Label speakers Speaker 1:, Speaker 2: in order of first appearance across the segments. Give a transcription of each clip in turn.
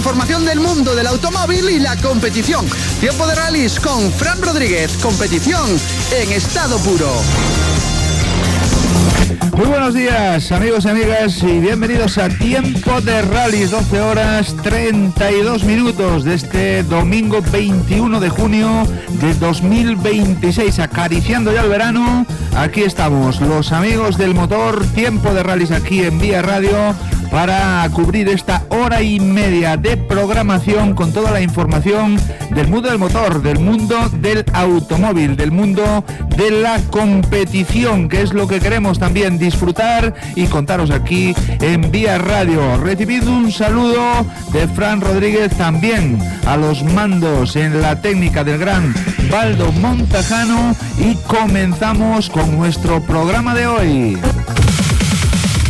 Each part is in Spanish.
Speaker 1: información del mundo del automóvil y la competición. Tiempo de rallies con Fran Rodríguez. Competición en estado puro.
Speaker 2: Muy buenos días, amigos y amigas, y bienvenidos a Tiempo de Rallys, 12 horas 32 minutos de este domingo 21 de junio de 2026, acariciando ya el verano. Aquí estamos, los amigos del motor, Tiempo de Rallys aquí en Vía Radio, para cubrir esta hora y media de programación con toda la información del mundo del motor, del mundo del automóvil, del mundo de la competición, que es lo que queremos también disfrutar y contaros aquí en Vía Radio. Recibiendo un saludo de Fran Rodríguez, también a los mandos en la técnica del gran Baldo Montajano, y comenzamos con nuestro programa de hoy.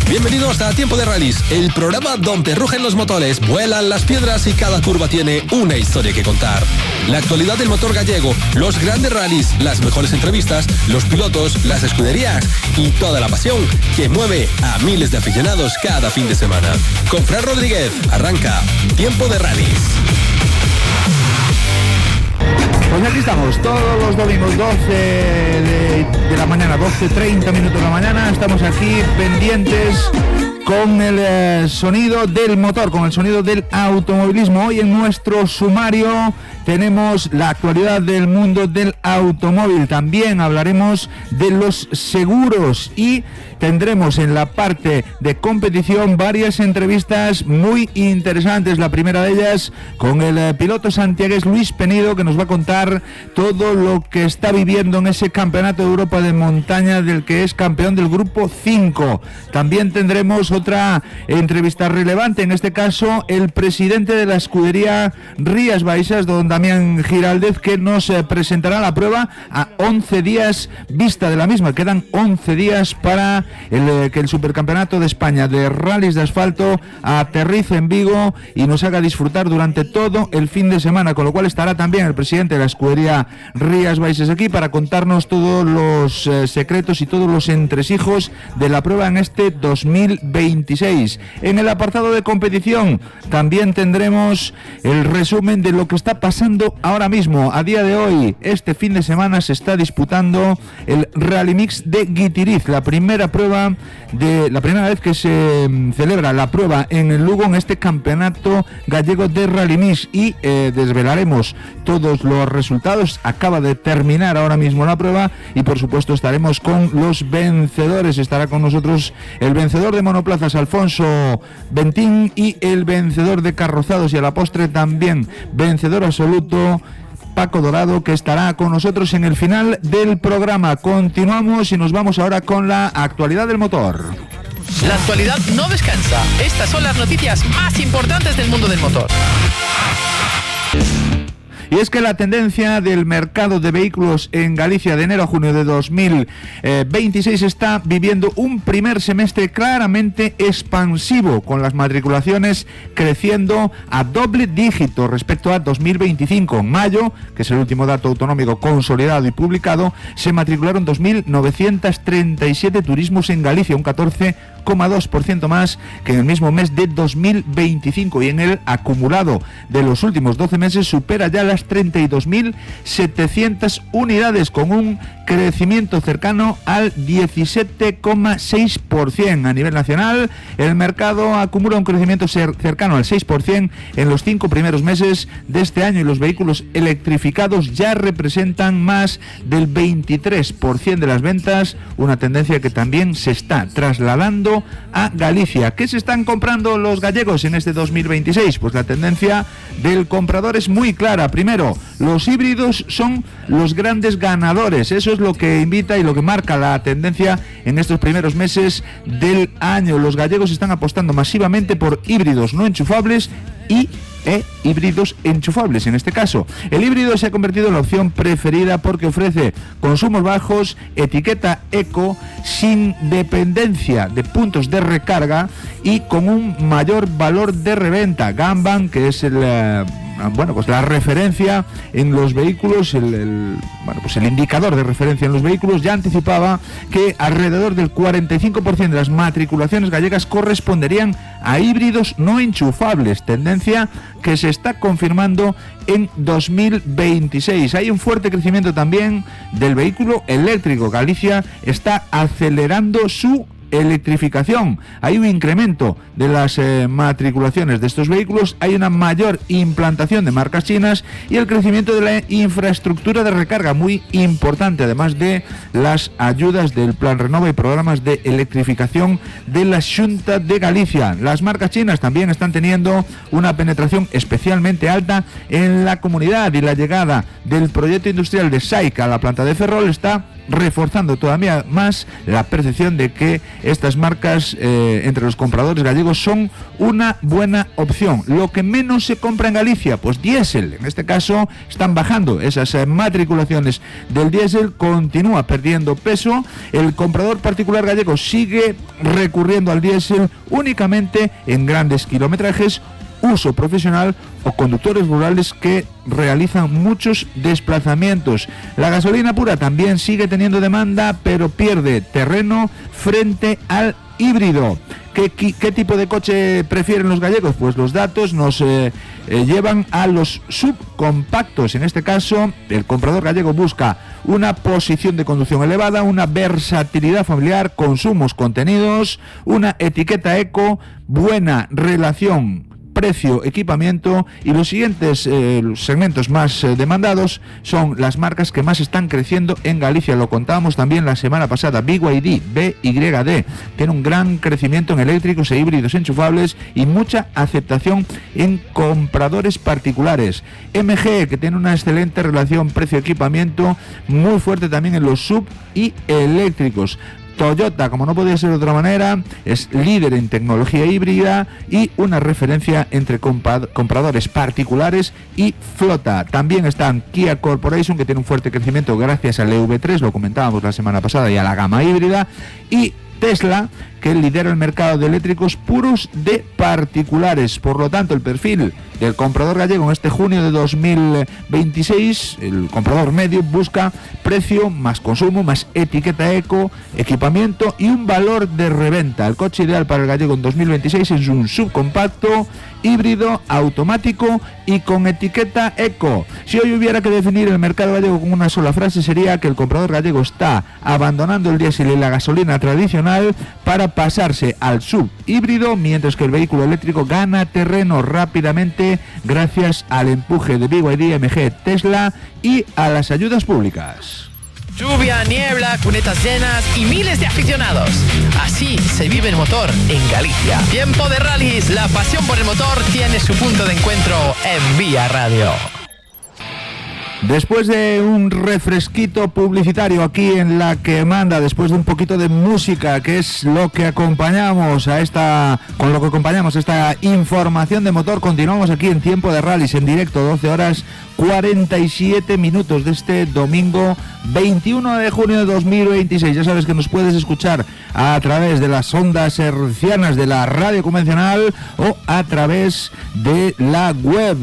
Speaker 3: Bienvenidos a Tiempo de Rallys, el programa donde rugen los motores, vuelan las piedras y cada curva tiene una historia que contar. La actualidad del motor gallego, los grandes rallies, las mejores entrevistas, los pilotos, las escuderías y toda la pasión que mueve a miles de aficionados cada fin de semana. Con Fran Rodríguez, arranca Tiempo de Rallys.
Speaker 2: Pues aquí estamos, todos los domingos, 12 de la mañana, 12:30 minutos de la mañana, estamos aquí pendientes con el sonido del motor, con el sonido del automovilismo. Hoy en nuestro sumario tenemos la actualidad del mundo del automóvil, también hablaremos de los seguros y tendremos en la parte de competición varias entrevistas muy interesantes. La primera de ellas con el piloto santiagués Luis Penido, que nos va a contar todo lo que está viviendo en ese campeonato de Europa de montaña del que es campeón del grupo 5. También tendremos otra entrevista relevante, en este caso el presidente de la escudería Rías Baixas, don Damián Giraldez, que nos presentará la prueba a 11 días vista de la misma. Quedan 11 días para que el Supercampeonato de España de Rallys de Asfalto aterrice en Vigo y nos haga disfrutar durante todo el fin de semana, con lo cual estará también el presidente de la escudería Rías Baixas aquí para contarnos todos los secretos y todos los entresijos de la prueba en este 2026. En el apartado de competición también tendremos el resumen de lo que está pasando ahora mismo. A día de hoy, este fin de semana se está disputando el Rally Mix de Guitiriz, la primera vez que se celebra la prueba en el Lugo en este campeonato gallego de Rally Mix, y desvelaremos todos los resultados. Acaba de terminar ahora mismo la prueba y por supuesto estaremos con los vencedores. Estará con nosotros el vencedor de monoplazas Alfonso Bentín y el vencedor de carrozados, y a la postre también vencedor absoluto Paco Dorado, que estará con nosotros en el final del programa. Continuamos y nos vamos ahora con la actualidad del motor.
Speaker 4: La actualidad no descansa. Estas son las noticias más importantes del mundo del motor.
Speaker 2: Y es que la tendencia del mercado de vehículos en Galicia de enero a junio de 2026 está viviendo un primer semestre claramente expansivo, con las matriculaciones creciendo a doble dígito respecto a 2025. En mayo, que es el último dato autonómico consolidado y publicado, se matricularon 2.937 turismos en Galicia, un 14,2% más que en el mismo mes de 2025, y en el acumulado de los últimos 12 meses supera ya las 32.700 unidades, con un crecimiento cercano al 17,6%. A nivel nacional, el mercado acumula un crecimiento cercano al 6% en los 5 primeros meses de este año, y los vehículos electrificados ya representan más del 23% de las ventas, una tendencia que también se está trasladando a Galicia. ¿Qué se están comprando los gallegos en este 2026? Pues la tendencia del comprador es muy clara. Primero, los híbridos son los grandes ganadores. Eso es lo que invita y lo que marca la tendencia en estos primeros meses del año. Los gallegos están apostando masivamente por híbridos no enchufables y híbridos enchufables. En este caso, el híbrido se ha convertido en la opción preferida porque ofrece consumos bajos, etiqueta eco, sin dependencia de puntos de recarga y con un mayor valor de reventa. Gamban, que es el pues la referencia en los vehículos, el indicador de referencia en los vehículos ya anticipaba que alrededor del 45% de las matriculaciones gallegas corresponderían a híbridos no enchufables, tendencia que se está confirmando en 2026. Hay un fuerte crecimiento también del vehículo eléctrico. Galicia está acelerando su electrificación. Hay un incremento de las matriculaciones de estos vehículos, hay una mayor implantación de marcas chinas y el crecimiento de la infraestructura de recarga, muy importante, además de las ayudas del Plan Renova y programas de electrificación de la Xunta de Galicia. Las marcas chinas también están teniendo una penetración especialmente alta en la comunidad, y la llegada del proyecto industrial de SAIC a la planta de Ferrol está reforzando todavía más la percepción de que estas marcas entre los compradores gallegos son una buena opción. Lo que menos se compra en Galicia, pues diésel. En este caso están bajando esas matriculaciones del diésel, continúa perdiendo peso. El comprador particular gallego sigue recurriendo al diésel únicamente en grandes kilometrajes, uso profesional o conductores rurales que realizan muchos desplazamientos. La gasolina pura también sigue teniendo demanda, pero pierde terreno frente al híbrido. ¿Qué tipo de coche prefieren los gallegos? Pues los datos nos llevan a los subcompactos. En este caso, el comprador gallego busca una posición de conducción elevada, una versatilidad familiar, consumos contenidos, una etiqueta eco, buena relación precio, equipamiento, y los siguientes segmentos más demandados son las marcas que más están creciendo en Galicia. Lo contábamos también la semana pasada. BYD tiene un gran crecimiento en eléctricos e híbridos enchufables y mucha aceptación en compradores particulares. MG, que tiene una excelente relación precio-equipamiento, muy fuerte también en los sub y eléctricos. Toyota, como no podía ser de otra manera, es líder en tecnología híbrida y una referencia entre compradores particulares y flota. También están Kia Corporation, que tiene un fuerte crecimiento gracias al EV3, lo comentábamos la semana pasada, y a la gama híbrida, y Tesla, que lidera el mercado de eléctricos puros de particulares. Por lo tanto, el perfil del comprador gallego en este junio de 2026, el comprador medio busca precio, más consumo, más etiqueta eco, equipamiento y un valor de reventa. El coche ideal para el gallego en 2026 es un subcompacto, híbrido, automático y con etiqueta eco. Si hoy hubiera que definir el mercado gallego con una sola frase, sería que el comprador gallego está abandonando el diésel y la gasolina tradicional para pasarse al subhíbrido, mientras que el vehículo eléctrico gana terreno rápidamente gracias al empuje de BYD, MG, Tesla y a las ayudas públicas.
Speaker 4: Lluvia, niebla, cunetas llenas y miles de aficionados. Así se vive el motor en Galicia. Tiempo de rallies, la pasión por el motor tiene su punto de encuentro en Vía Radio.
Speaker 2: Después de un refresquito publicitario aquí en La Que Manda, después de un poquito de música, que es lo que acompañamos a esta información de motor, continuamos aquí en Tiempo de Rallys en directo, 12 horas 47 minutos de este domingo 21 de junio de 2026. Ya sabes que nos puedes escuchar a través de las ondas hercianas de la radio convencional o a través de la web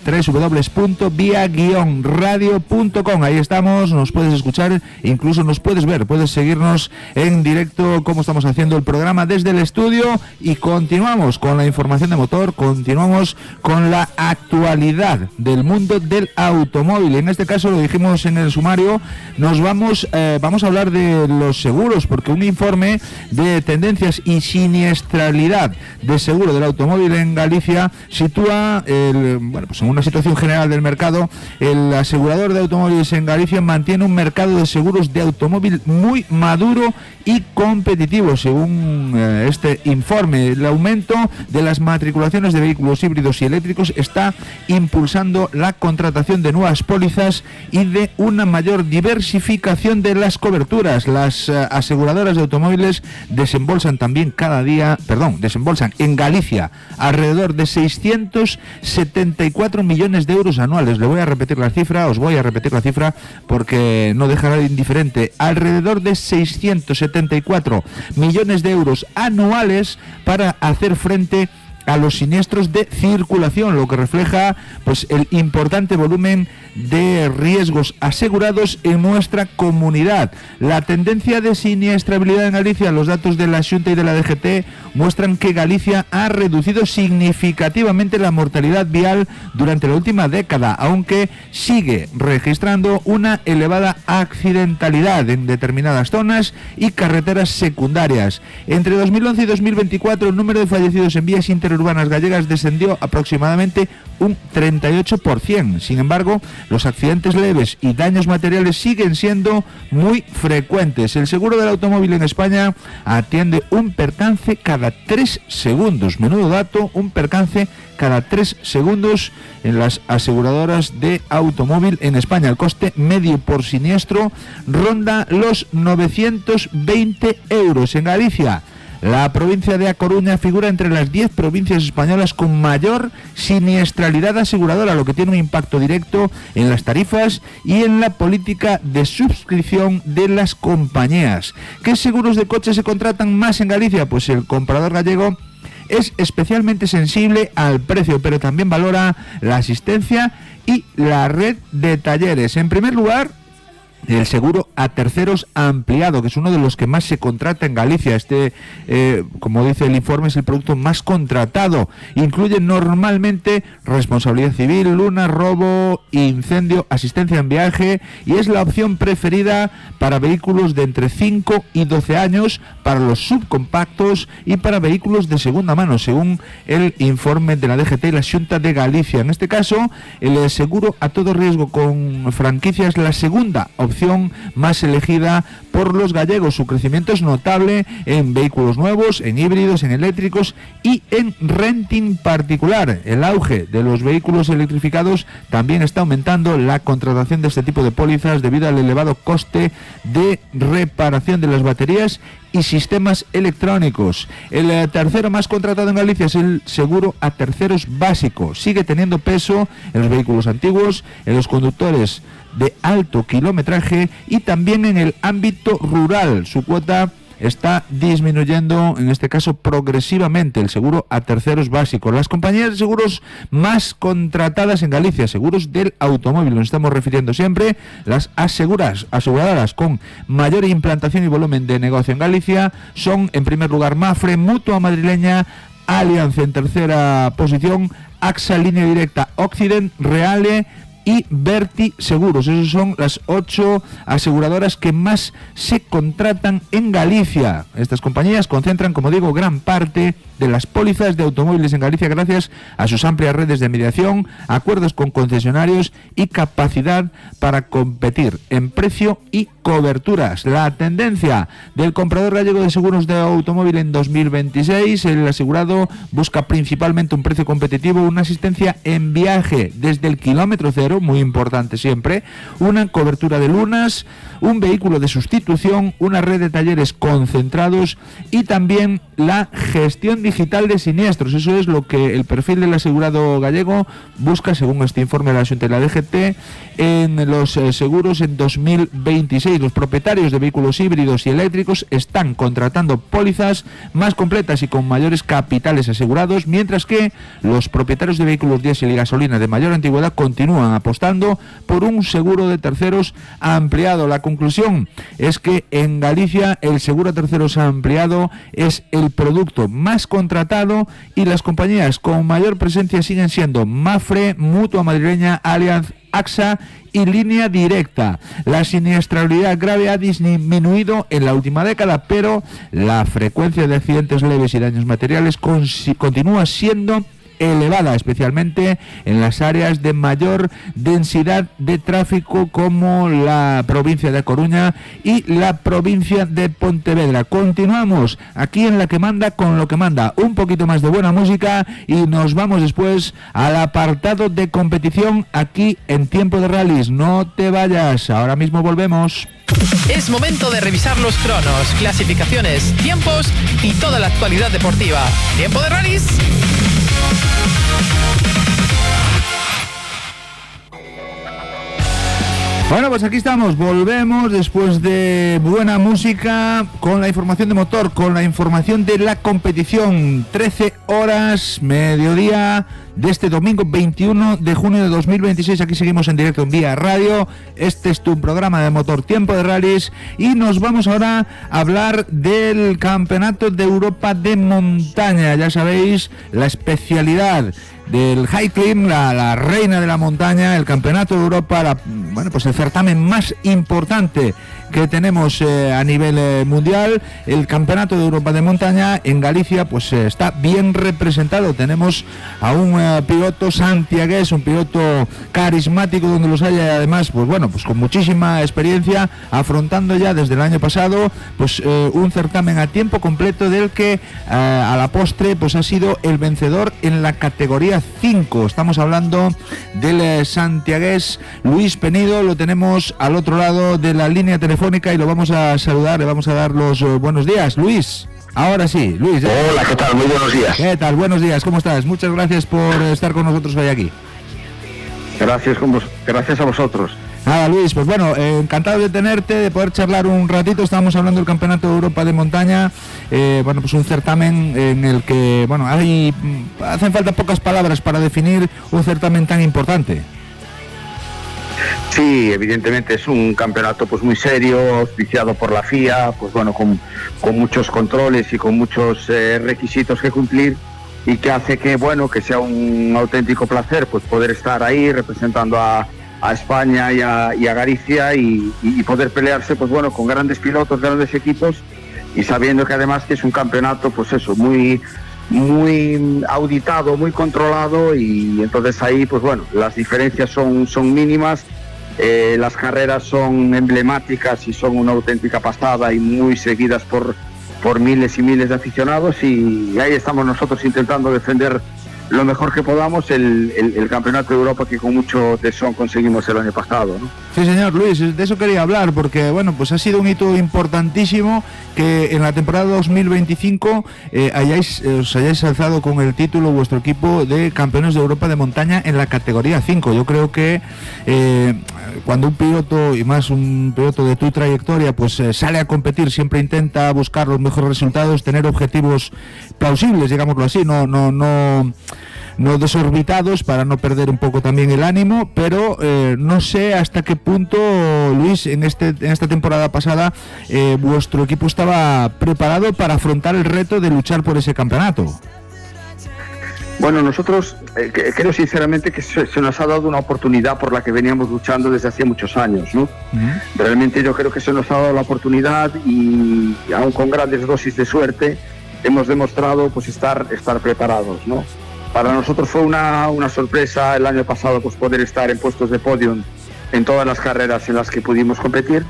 Speaker 2: www.via-radio.com. Ahí estamos, nos puedes escuchar, incluso nos puedes ver, puedes seguirnos en directo como estamos haciendo el programa desde el estudio, y continuamos con la información de motor, continuamos con la actualidad del mundo del automóvil. En este caso, lo dijimos en el sumario, vamos a hablar de los seguros, porque un informe de tendencias y siniestralidad de seguro del automóvil en Galicia sitúa en una situación general del mercado. El asegurador de automóviles en Galicia mantiene un mercado de seguros de automóvil muy maduro y competitivo. Según este informe, el aumento de las matriculaciones de vehículos híbridos y eléctricos está impulsando la contratación de nuevas pólizas y de una mayor diversificación de las coberturas. Las aseguradoras de automóviles desembolsan en Galicia alrededor de 674 millones de euros anuales. Os voy a repetir la cifra porque no dejará indiferente. Alrededor de 674 millones de euros anuales para hacer frente a los siniestros de circulación, lo que refleja pues el importante volumen de riesgos asegurados en nuestra comunidad. La tendencia de siniestrabilidad en Galicia, los datos de la Xunta y de la DGT muestran que Galicia ha reducido significativamente la mortalidad vial durante la última década, aunque sigue registrando una elevada accidentalidad en determinadas zonas y carreteras secundarias. Entre 2011 y 2024 el número de fallecidos en vías interurbanas gallegas descendió aproximadamente un 38%. Sin embargo, los accidentes leves y daños materiales siguen siendo muy frecuentes. El seguro del automóvil en España atiende un percance cada 3 segundos. Menudo dato, un percance cada 3 segundos en las aseguradoras de automóvil en España. El coste medio por siniestro ronda los 920 euros. En Galicia, la provincia de A Coruña figura entre las 10 provincias españolas con mayor siniestralidad aseguradora, lo que tiene un impacto directo en las tarifas y en la política de suscripción de las compañías. ¿Qué seguros de coche se contratan más en Galicia? Pues el comprador gallego es especialmente sensible al precio, pero también valora la asistencia y la red de talleres. En primer lugar, el seguro a terceros ampliado, que es uno de los que más se contrata en Galicia. Como dice el informe, es el producto más contratado. Incluye normalmente responsabilidad civil, luna, robo, incendio, asistencia en viaje, y es la opción preferida para vehículos de entre 5 y 12 años, para los subcompactos y para vehículos de segunda mano, según el informe de la DGT y la Xunta de Galicia. En este caso, el seguro a todo riesgo con franquicia es la segunda opción más elegida por los gallegos. Su crecimiento es notable en vehículos nuevos, en híbridos, en eléctricos y en renting particular. El auge de los vehículos electrificados también está aumentando la contratación de este tipo de pólizas debido al elevado coste de reparación de las baterías y sistemas electrónicos. El tercero más contratado en Galicia es el seguro a terceros básico. Sigue teniendo peso en los vehículos antiguos, en los conductores de alto kilometraje y también en el ámbito rural. Su cuota está disminuyendo, en este caso progresivamente, el seguro a terceros básicos. Las compañías de seguros más contratadas en Galicia, seguros del automóvil, nos estamos refiriendo siempre, las aseguradoras con mayor implantación y volumen de negocio en Galicia son, en primer lugar, Mafre, Mutua Madrileña, Allianz en tercera posición, AXA, Línea Directa, Occident, Reale y Verti Seguros. Esas son las 8 aseguradoras que más se contratan en Galicia. Estas compañías concentran, como digo, gran parte de las pólizas de automóviles en Galicia gracias a sus amplias redes de mediación, acuerdos con concesionarios y capacidad para competir en precio y coberturas. La tendencia del comprador gallego de seguros de automóvil en 2026, el asegurado busca principalmente un precio competitivo, una asistencia en viaje desde el kilómetro cero, muy importante siempre, una cobertura de lunas, un vehículo de sustitución, una red de talleres concentrados y también la gestión digital de siniestros. Eso es lo que el perfil del asegurado gallego busca, según este informe de la Xunta y la DGT, en los seguros en 2026. Los propietarios de vehículos híbridos y eléctricos están contratando pólizas más completas y con mayores capitales asegurados, mientras que los propietarios de vehículos diésel y gasolina de mayor antigüedad continúan apostando por un seguro de terceros ampliado. La conclusión es que en Galicia el seguro a terceros ampliado es el producto más contratado y las compañías con mayor presencia siguen siendo Mafre, Mutua Madrileña, Allianz, AXA y Línea Directa. La siniestralidad grave ha disminuido en la última década, pero la frecuencia de accidentes leves y daños materiales continúa siendo elevada, especialmente en las áreas de mayor densidad de tráfico como la provincia de A Coruña y la provincia de Pontevedra. Continuamos aquí en La que Manda con lo que manda, un poquito más de buena música y nos vamos después al apartado de competición aquí en Tiempo de Rallys. No te vayas, ahora mismo volvemos.
Speaker 4: Es momento de revisar los cronos, clasificaciones, tiempos y toda la actualidad deportiva. Tiempo de Rallys.
Speaker 2: Bueno, pues aquí estamos, volvemos después de buena música con la información de motor, con la información de la competición. 13 horas, mediodía de este domingo 21 de junio de 2026. Aquí seguimos en directo en Vía Radio. Este es tu programa de motor, Tiempo de Rallys, y nos vamos ahora a hablar del Campeonato de Europa de Montaña. Ya sabéis, la especialidad del High Climb, la reina de la montaña, el Campeonato de Europa, pues el certamen más importante que tenemos a nivel mundial. El Campeonato de Europa de Montaña en Galicia pues está bien representado. Tenemos a un piloto santiagués, un piloto carismático donde los haya, además pues con muchísima experiencia, afrontando ya desde el año pasado pues un certamen a tiempo completo del que a la postre pues ha sido el vencedor en la categoría 5. Estamos hablando del santiagués Luis Penido. Lo tenemos al otro lado de la línea telefónica y lo vamos a saludar, le vamos a dar los buenos días. Luis, ahora sí, Luis.
Speaker 5: Hola, ¿qué tal? Muy buenos días.
Speaker 2: ¿Qué tal? Buenos días, ¿cómo estás? Muchas gracias por estar con nosotros hoy aquí.
Speaker 5: Gracias a vosotros.
Speaker 2: Nada, Luis, pues bueno, encantado de tenerte, de poder charlar un ratito. Estábamos hablando del Campeonato de Europa de Montaña, pues un certamen en el que, hacen falta pocas palabras para definir un certamen tan importante.
Speaker 5: Sí, evidentemente es un campeonato pues muy serio, auspiciado por la FIA, pues bueno, con muchos controles y con muchos requisitos que cumplir, y que hace que sea un auténtico placer pues poder estar ahí representando a España y a Galicia y poder pelearse pues con grandes pilotos, grandes equipos, y sabiendo que además que es un campeonato pues eso, muy auditado, muy controlado, y entonces ahí pues las diferencias son mínimas. Las carreras son emblemáticas y son una auténtica pasada y muy seguidas por miles y miles de aficionados, y ahí estamos nosotros intentando defender lo mejor que podamos el Campeonato de Europa, que con mucho tesón conseguimos el año pasado, ¿no?
Speaker 2: Sí, señor Luis, de eso quería hablar, porque pues ha sido un hito importantísimo que en la temporada 2025 os hayáis alzado con el título vuestro equipo de campeones de Europa de montaña en la categoría 5. Yo creo que cuando un piloto, y más un piloto de tu trayectoria, pues sale a competir, siempre intenta buscar los mejores resultados, tener objetivos plausibles, digámoslo así, no desorbitados, para no perder un poco también el ánimo, pero no sé hasta qué punto, Luis, en esta temporada pasada vuestro equipo estaba preparado para afrontar el reto de luchar por ese campeonato.
Speaker 5: Bueno, nosotros creo sinceramente que se nos ha dado una oportunidad por la que veníamos luchando desde hace muchos años, ¿no? Uh-huh. Realmente yo creo que se nos ha dado la oportunidad, y aún con grandes dosis de suerte hemos demostrado pues estar preparados, ¿no? Para nosotros fue una sorpresa el año pasado pues poder estar en puestos de podium en todas las carreras en las que pudimos competir,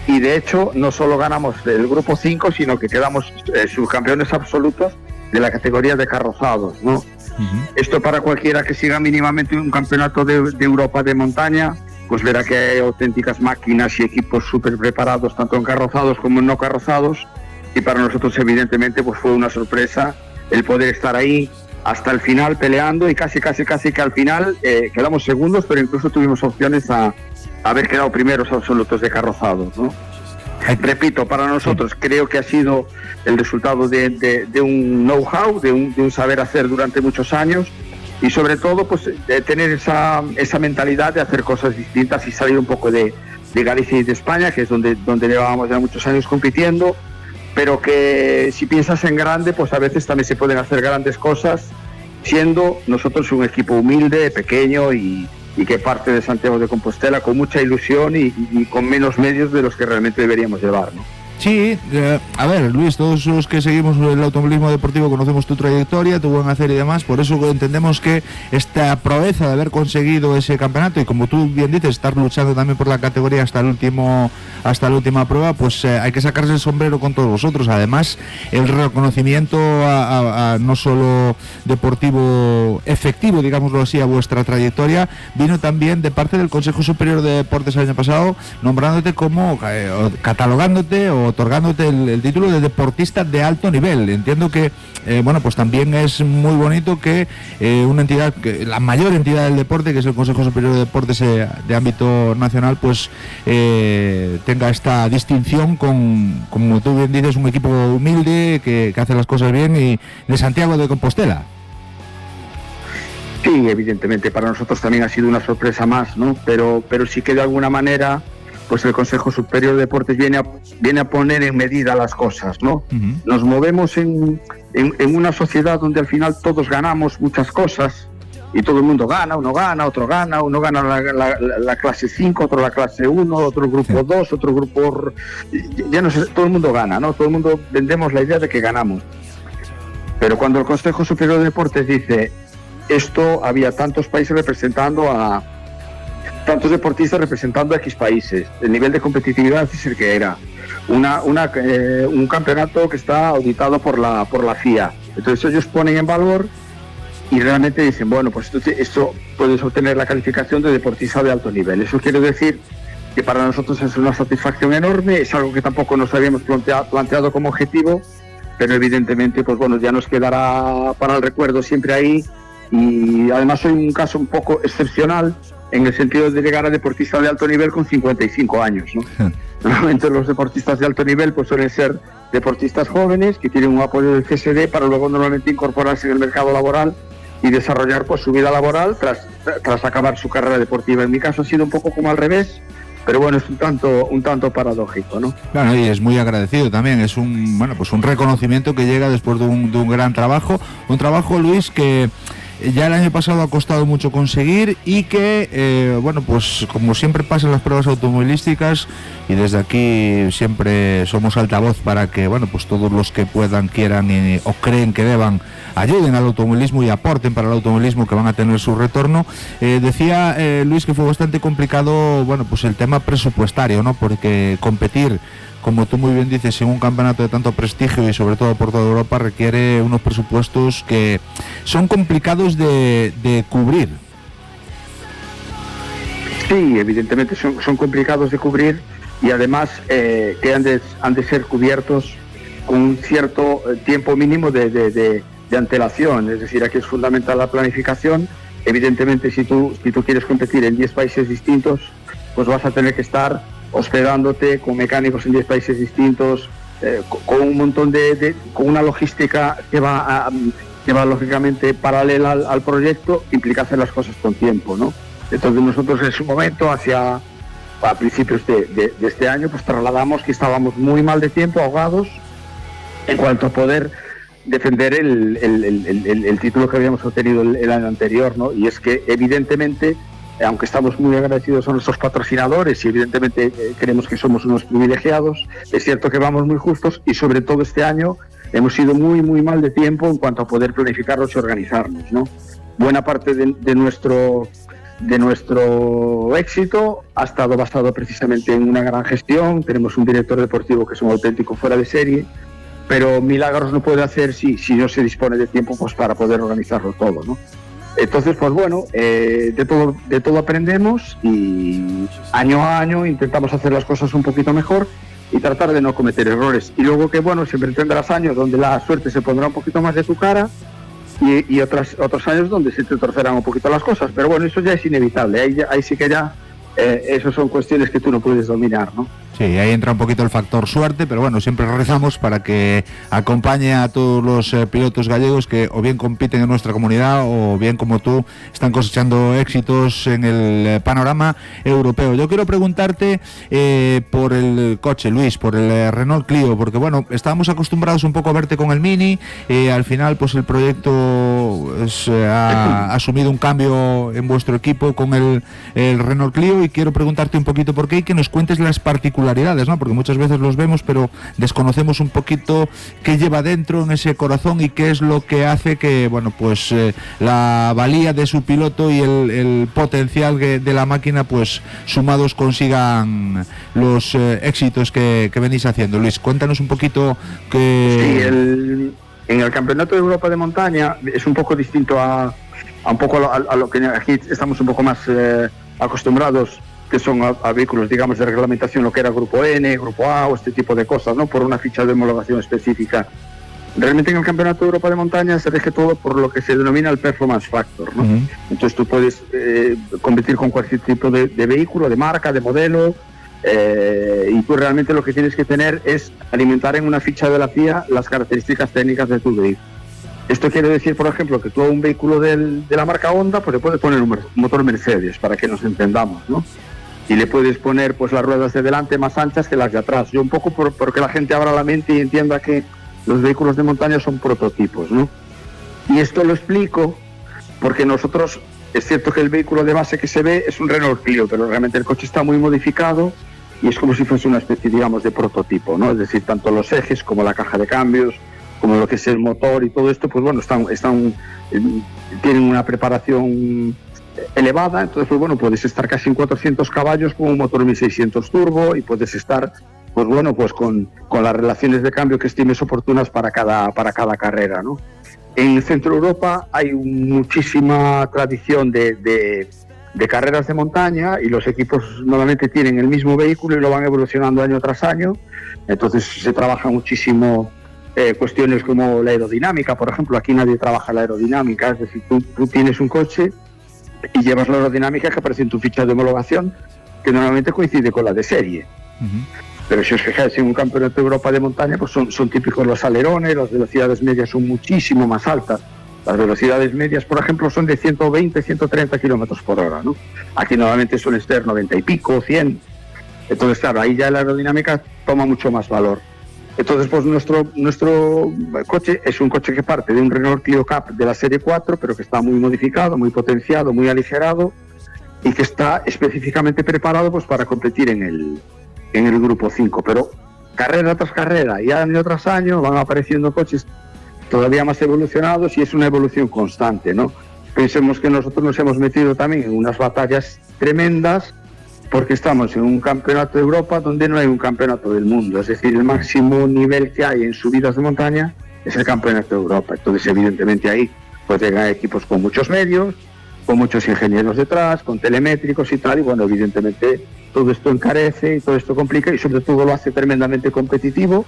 Speaker 5: y de hecho no solo ganamos el grupo 5, sino que quedamos subcampeones absolutos de la categoría de carrozados, ¿no? Uh-huh. Esto para cualquiera que siga mínimamente un campeonato de Europa de montaña, pues verá que hay auténticas máquinas y equipos súper preparados, tanto en carrozados como en no carrozados, y para nosotros evidentemente pues fue una sorpresa el poder estar ahí hasta el final peleando, y casi que al final quedamos segundos, pero incluso tuvimos opciones a haber quedado primeros absolutos de carrozados, ¿no? Repito, para nosotros creo que ha sido el resultado de un know-how, de un saber hacer durante muchos años, y sobre todo pues de tener esa mentalidad de hacer cosas distintas y salir un poco de Galicia y de España, que es donde llevábamos ya muchos años compitiendo, pero que si piensas en grande, pues a veces también se pueden hacer grandes cosas, siendo nosotros un equipo humilde, pequeño y que parte de Santiago de Compostela con mucha ilusión y con menos medios de los que realmente deberíamos llevar, ¿no?
Speaker 2: Sí, a ver, Luis, todos los que seguimos el automovilismo deportivo conocemos tu trayectoria, tu buen hacer y demás, por eso entendemos que esta proeza de haber conseguido ese campeonato, y como tú bien dices, estar luchando también por la categoría hasta la última prueba, pues hay que sacarse el sombrero con todos vosotros. Además, el reconocimiento a no solo deportivo efectivo, digámoslo así, a vuestra trayectoria, vino también de parte del Consejo Superior de Deportes el año pasado, nombrándote como, catalogándote o otorgándote el título de deportista de alto nivel. Entiendo que, bueno, pues también es muy bonito que una entidad, que la mayor entidad del deporte, que es el Consejo Superior de Deportes de ámbito nacional, pues tenga esta distinción con, como tú bien dices, un equipo humilde que hace las cosas bien y de Santiago de Compostela.
Speaker 5: Sí, evidentemente para nosotros también ha sido una sorpresa más, ¿no? Pero sí que de alguna manera, pues el Consejo Superior de Deportes viene a poner en medida las cosas, ¿no? Uh-huh. Nos movemos en una sociedad donde al final todos ganamos muchas cosas y todo el mundo gana, uno gana, otro gana, uno gana la clase 5, otro la clase 1, otro grupo 2, otro grupo... Ya no sé, todo el mundo gana, ¿no? Todo el mundo vendemos la idea de que ganamos. Pero cuando el Consejo Superior de Deportes dice... Esto había tantos países representando tantos deportistas representando a X países. El nivel de competitividad es el que era. Un campeonato que está auditado por la FIA. Entonces ellos ponen en valor y realmente dicen, bueno, pues esto puedes obtener la calificación de deportista de alto nivel. Eso quiere decir que para nosotros es una satisfacción enorme, es algo que tampoco nos habíamos planteado como objetivo, pero evidentemente, pues bueno, ya nos quedará para el recuerdo siempre ahí. Y además soy un caso un poco excepcional en el sentido de llegar a deportista de alto nivel con 55 años, ¿no? Normalmente los deportistas de alto nivel pues suelen ser deportistas jóvenes que tienen un apoyo del CSD para luego normalmente incorporarse en el mercado laboral y desarrollar pues su vida laboral tras acabar su carrera deportiva. En mi caso ha sido un poco como al revés, pero bueno, es un tanto paradójico, ¿no?
Speaker 2: Claro, y es muy agradecido también, es un reconocimiento que llega después de un gran trabajo, Luis, que ya el año pasado ha costado mucho conseguir y que, pues como siempre pasa en las pruebas automovilísticas, y desde aquí siempre somos altavoz para que, pues todos los que puedan, quieran o creen que deban, ayuden al automovilismo y aporten para el automovilismo, que van a tener su retorno. Decía Luis que fue bastante complicado, pues el tema presupuestario, ¿no? Porque competir, como tú muy bien dices, en un campeonato de tanto prestigio y sobre todo por toda Europa requiere unos presupuestos que son complicados de cubrir.
Speaker 5: Sí, evidentemente son complicados de cubrir y además que han de ser cubiertos con un cierto tiempo mínimo de antelación. Es decir, aquí es fundamental la planificación. Evidentemente, si tú quieres competir en 10 países distintos, pues vas a tener que estar hospedándote con mecánicos en 10 países distintos, con un montón con una logística que va lógicamente paralela al proyecto, implica hacer las cosas con tiempo, ¿no? Entonces nosotros en su momento, a principios de este año, pues trasladamos que estábamos muy mal de tiempo, ahogados, en cuanto a poder defender el título que habíamos obtenido el año anterior, ¿no? Y es que evidentemente, aunque estamos muy agradecidos a nuestros patrocinadores y evidentemente creemos que somos unos privilegiados, es cierto que vamos muy justos y sobre todo este año hemos ido muy mal de tiempo en cuanto a poder planificarnos y organizarnos, ¿no? Buena parte de nuestro éxito ha estado basado precisamente en una gran gestión. Tenemos un director deportivo que es un auténtico fuera de serie, pero milagros no puede hacer si no se dispone de tiempo pues para poder organizarlo todo, ¿no? Entonces, pues bueno, de todo aprendemos y año a año intentamos hacer las cosas un poquito mejor y tratar de no cometer errores. Y luego que, siempre tendrás años donde la suerte se pondrá un poquito más de tu cara y otros años donde se te torcerán un poquito las cosas. Pero bueno, eso ya es inevitable. Ahí sí que ya, esas son cuestiones que tú no puedes dominar, ¿no?
Speaker 2: Sí, ahí entra un poquito el factor suerte, pero bueno, siempre rezamos para que acompañe a todos los pilotos gallegos que o bien compiten en nuestra comunidad o bien, como tú, están cosechando éxitos en el panorama europeo. Yo quiero preguntarte por el coche, Luis, por el Renault Clio, porque estábamos acostumbrados un poco a verte con el Mini, al final pues el proyecto ha asumido un cambio en vuestro equipo con el Renault Clio, y quiero preguntarte un poquito por qué y que nos cuentes las particularidades, ¿no? Porque muchas veces los vemos, pero desconocemos un poquito qué lleva dentro en ese corazón y qué es lo que hace que, la valía de su piloto y el potencial de la máquina, pues sumados consigan los éxitos que venís haciendo. Luis, cuéntanos un poquito
Speaker 5: Sí, en el Campeonato de Europa de Montaña es un poco distinto a lo que aquí estamos un poco más acostumbrados, que son a vehículos, digamos, de reglamentación, lo que era Grupo N, Grupo A o este tipo de cosas, ¿no? Por una ficha de homologación específica. Realmente en el Campeonato de Europa de Montaña se rige todo por lo que se denomina el Performance Factor, ¿no? Entonces tú puedes competir con cualquier tipo de vehículo, de marca, de modelo, y tú realmente lo que tienes que tener es alimentar en una ficha de la FIA las características técnicas de tu vehículo. Esto quiere decir, por ejemplo, que tú a un vehículo de la marca Honda, pues le puedes poner un motor Mercedes, para que nos entendamos, ¿no? Y le puedes poner pues las ruedas de delante más anchas que las de atrás. Yo un poco porque la gente abra la mente y entienda que los vehículos de montaña son prototipos, ¿no? Y esto lo explico porque nosotros, es cierto que el vehículo de base que se ve es un Renault Clio, pero realmente el coche está muy modificado y es como si fuese una especie, digamos, de prototipo, ¿no? Es decir, tanto los ejes como la caja de cambios, como lo que es el motor y todo esto, pues bueno, tienen una preparación elevada. Entonces, pues bueno, puedes estar casi en 400 caballos con un motor 1600 turbo y puedes estar, pues bueno, pues con las relaciones de cambio que estimes oportunas para cada carrera, ¿no? En Centro Europa hay muchísima tradición de carreras de montaña y los equipos normalmente tienen el mismo vehículo y lo van evolucionando año tras año. Entonces se trabaja muchísimo cuestiones como la aerodinámica. Por ejemplo, aquí nadie trabaja la aerodinámica, es decir, tú tienes un coche y llevas la aerodinámica que aparece en tu ficha de homologación, que normalmente coincide con la de serie. Pero si os fijáis, en un Campeonato de Europa de montaña, pues son típicos los alerones, las velocidades medias son muchísimo más altas. Las velocidades medias, por ejemplo, son de 120, 130 kilómetros por hora, ¿no? Aquí normalmente suelen ser 90 y pico, 100. Entonces, claro, ahí ya la aerodinámica toma mucho más valor. Entonces, pues nuestro coche es un coche que parte de un Renault Clio Cup de la serie 4, pero que está muy modificado, muy potenciado, muy aligerado y que está específicamente preparado pues para competir en el Grupo 5. Pero carrera tras carrera y año tras año van apareciendo coches todavía más evolucionados y es una evolución constante, ¿no? Pensemos que nosotros nos hemos metido también en unas batallas tremendas porque estamos en un campeonato de Europa donde no hay un campeonato del mundo, es decir, el máximo nivel que hay en subidas de montaña es el campeonato de Europa. Entonces, evidentemente ahí pues llegan equipos con muchos medios, con muchos ingenieros detrás, con telemétricos y tal, y bueno, evidentemente todo esto encarece y todo esto complica y sobre todo lo hace tremendamente competitivo.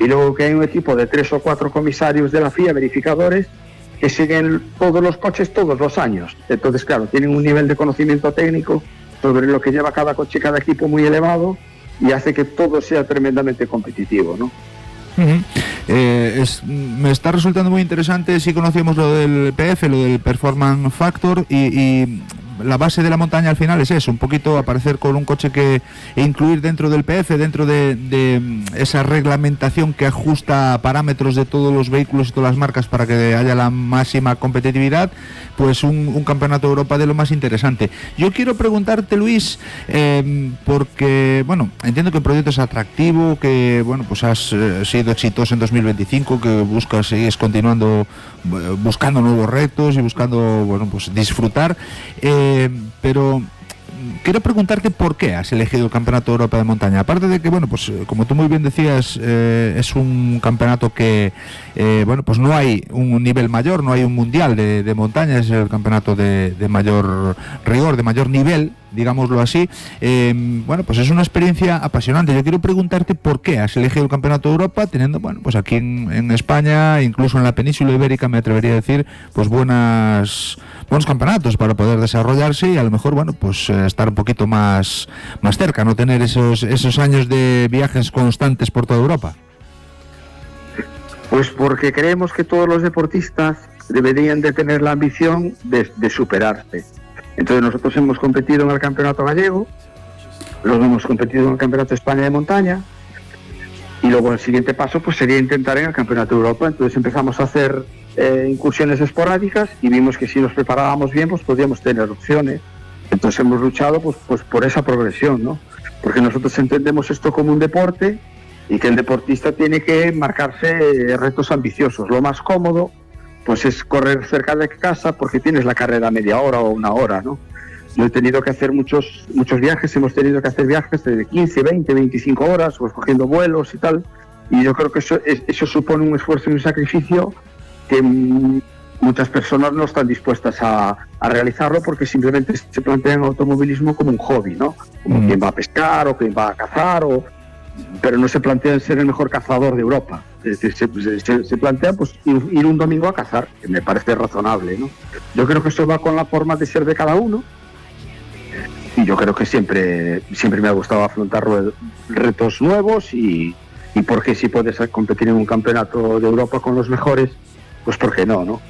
Speaker 5: Y luego que hay un equipo de 3 o 4 comisarios de la FIA, verificadores, que siguen todos los coches todos los años. Entonces, claro, tienen un nivel de conocimiento técnico sobre lo que lleva cada coche y cada equipo muy elevado y hace que todo sea tremendamente competitivo, ¿no?
Speaker 2: Me está resultando muy interesante. Sí conocíamos lo del PF, lo del Performance Factor y la base de la montaña al final es eso, un poquito aparecer con un coche que incluir dentro del PF, dentro de esa reglamentación que ajusta parámetros de todos los vehículos y todas las marcas para que haya la máxima competitividad, pues un campeonato de Europa de lo más interesante. Yo quiero preguntarte, Luis, porque, bueno, entiendo que el proyecto es atractivo, que, bueno, pues has sido exitoso en 2025, que sigues continuando buscando nuevos retos y buscando, bueno, pues disfrutar, pero quiero preguntarte por qué has elegido el Campeonato de Europa de Montaña. Aparte de que, bueno, pues como tú muy bien decías, es un campeonato que, bueno, pues no hay un nivel mayor, no hay un mundial de montaña, es el campeonato de mayor rigor, de mayor nivel, digámoslo así. Bueno, pues es una experiencia apasionante. Yo quiero preguntarte por qué has elegido el Campeonato de Europa, teniendo, bueno, pues aquí en España, incluso en la península ibérica, me atrevería a decir, pues buenos campeonatos para poder desarrollarse y a lo mejor, bueno, pues estar un poquito más cerca, no tener esos años de viajes constantes por toda Europa.
Speaker 5: Pues porque creemos que todos los deportistas deberían de tener la ambición de superarse. Entonces nosotros hemos competido en el Campeonato Gallego, luego hemos competido en el Campeonato de España de Montaña y luego el siguiente paso pues sería intentar en el Campeonato de Europa. Entonces empezamos a hacer incursiones esporádicas y vimos que si nos preparábamos bien pues podíamos tener opciones. Entonces hemos luchado pues por esa progresión, ¿no? Porque nosotros entendemos esto como un deporte y que el deportista tiene que marcarse retos ambiciosos. Lo más cómodo pues es correr cerca de casa porque tienes la carrera media hora o una hora, ¿no? Yo he tenido que hacer muchos viajes, hemos tenido que hacer viajes de 15, 20, 25 horas, pues cogiendo vuelos y tal, y yo creo que eso supone un esfuerzo y un sacrificio que muchas personas no están dispuestas a realizarlo porque simplemente se plantean el automovilismo como un hobby, ¿no? Como quien va a pescar o quien va a cazar, pero no se plantean ser el mejor cazador de Europa. Es decir, se plantea pues, ir un domingo a cazar, que me parece razonable, ¿no? Yo creo que eso va con la forma de ser de cada uno, y yo creo que siempre me ha gustado afrontar retos nuevos y porque si puedes competir en un campeonato de Europa con los mejores, pues ¿por qué no?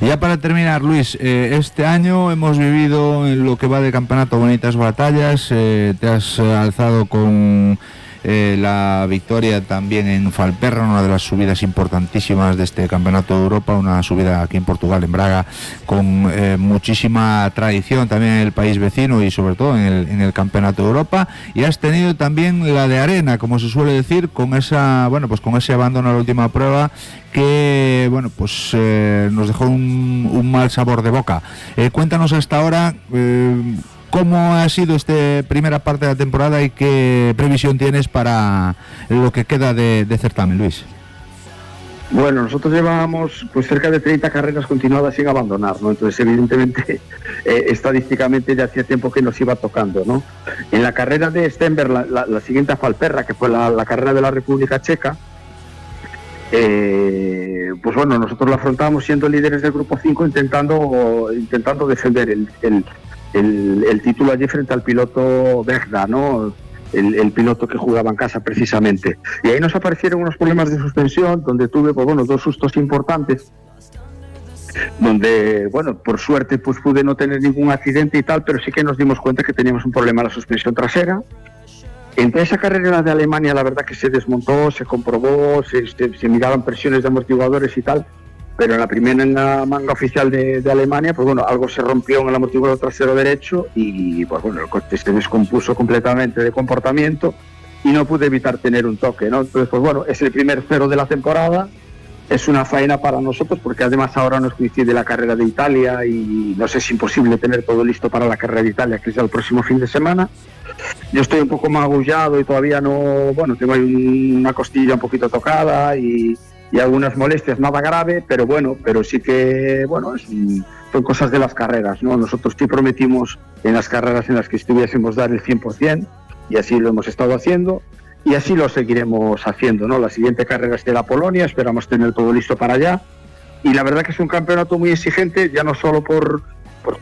Speaker 2: Ya para terminar, Luis, este año hemos vivido en lo que va de campeonato bonitas batallas, te has alzado con la victoria también en Falperra, una de las subidas importantísimas de este campeonato de Europa, una subida aquí en Portugal, en Braga, con muchísima tradición también en el país vecino y sobre todo en el campeonato de Europa, y has tenido también la de arena, como se suele decir, con con ese abandono a la última prueba que nos dejó un mal sabor de boca. Cuéntanos hasta ahora ¿cómo ha sido esta primera parte de la temporada y qué previsión tienes para lo que queda de certamen, Luis?
Speaker 5: Bueno, nosotros llevábamos pues cerca de 30 carreras continuadas sin abandonar, ¿no? Entonces, evidentemente, estadísticamente ya hacía tiempo que nos iba tocando, ¿no? En la carrera de Stenberg, la siguiente a Falperra, que fue la carrera de la República Checa, pues bueno, nosotros la afrontamos siendo líderes del grupo 5, intentando defender el título allí frente al piloto Bergda, ¿no? El piloto que jugaba en casa precisamente. Y ahí nos aparecieron unos problemas de suspensión donde tuve dos sustos importantes, donde por suerte pues pude no tener ningún accidente y tal, pero sí que nos dimos cuenta que teníamos un problema en la suspensión trasera. Entre esa carrera de Alemania, la verdad que se desmontó, se comprobó, se miraban presiones de amortiguadores y tal, pero en la manga oficial de Alemania, pues algo se rompió en el amortiguador trasero derecho y pues el coche se descompuso completamente de comportamiento y no pude evitar tener un toque, ¿no? Entonces, pues es el primer cero de la temporada, es una faena para nosotros porque además ahora nos coincide la carrera de Italia y nos es imposible tener todo listo para la carrera de Italia, que es el próximo fin de semana. Yo estoy un poco magullado y todavía no, tengo ahí una costilla un poquito tocada y algunas molestias, nada grave, pero sí que, son cosas de las carreras, ¿no? Nosotros sí prometimos en las carreras en las que estuviésemos dar el 100% y así lo hemos estado haciendo y así lo seguiremos haciendo, ¿no? La siguiente carrera es de la Polonia, esperamos tener todo listo para allá y la verdad que es un campeonato muy exigente, ya no solo por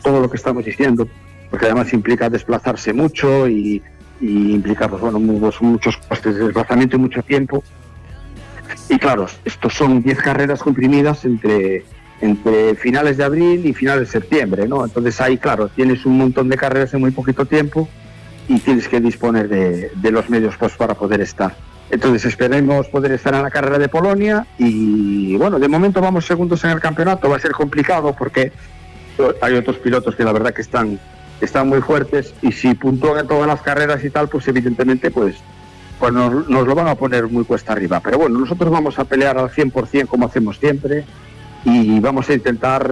Speaker 5: todo lo que estamos diciendo, porque además implica desplazarse mucho y implica muchos costes de desplazamiento y mucho tiempo. Y claro, estos son 10 carreras comprimidas entre finales de abril y finales de septiembre, ¿no? Entonces ahí, claro, tienes un montón de carreras en muy poquito tiempo y tienes que disponer de los medios para poder estar. Entonces esperemos poder estar en la carrera de Polonia y de momento vamos segundos en el campeonato. Va a ser complicado porque hay otros pilotos que la verdad que están muy fuertes y si puntúan en todas las carreras y tal, pues evidentemente pues nos lo van a poner muy cuesta arriba. Pero nosotros vamos a pelear al 100% como hacemos siempre y vamos a intentar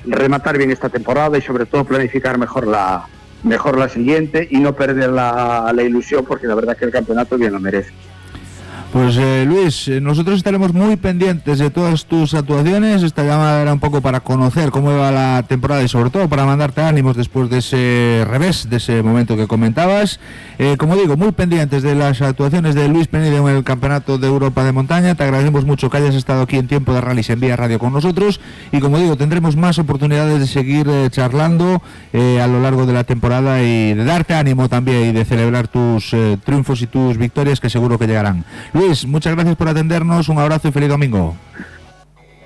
Speaker 5: rematar bien esta temporada y sobre todo planificar mejor la siguiente y no perder la ilusión porque la verdad que el campeonato bien lo merece.
Speaker 2: Pues Luis, nosotros estaremos muy pendientes de todas tus actuaciones. Esta llamada era un poco para conocer cómo iba la temporada y sobre todo para mandarte ánimos después de ese revés, de ese momento que comentabas. Como digo, muy pendientes de las actuaciones de Luis Penido en el Campeonato de Europa de Montaña. Te agradecemos mucho que hayas estado aquí en Tiempo de Rallys en Vía Radio con nosotros y como digo, tendremos más oportunidades de seguir charlando a lo largo de la temporada y de darte ánimo también y de celebrar tus triunfos y tus victorias que seguro que llegarán. Luis, muchas gracias por atendernos, un abrazo y feliz domingo.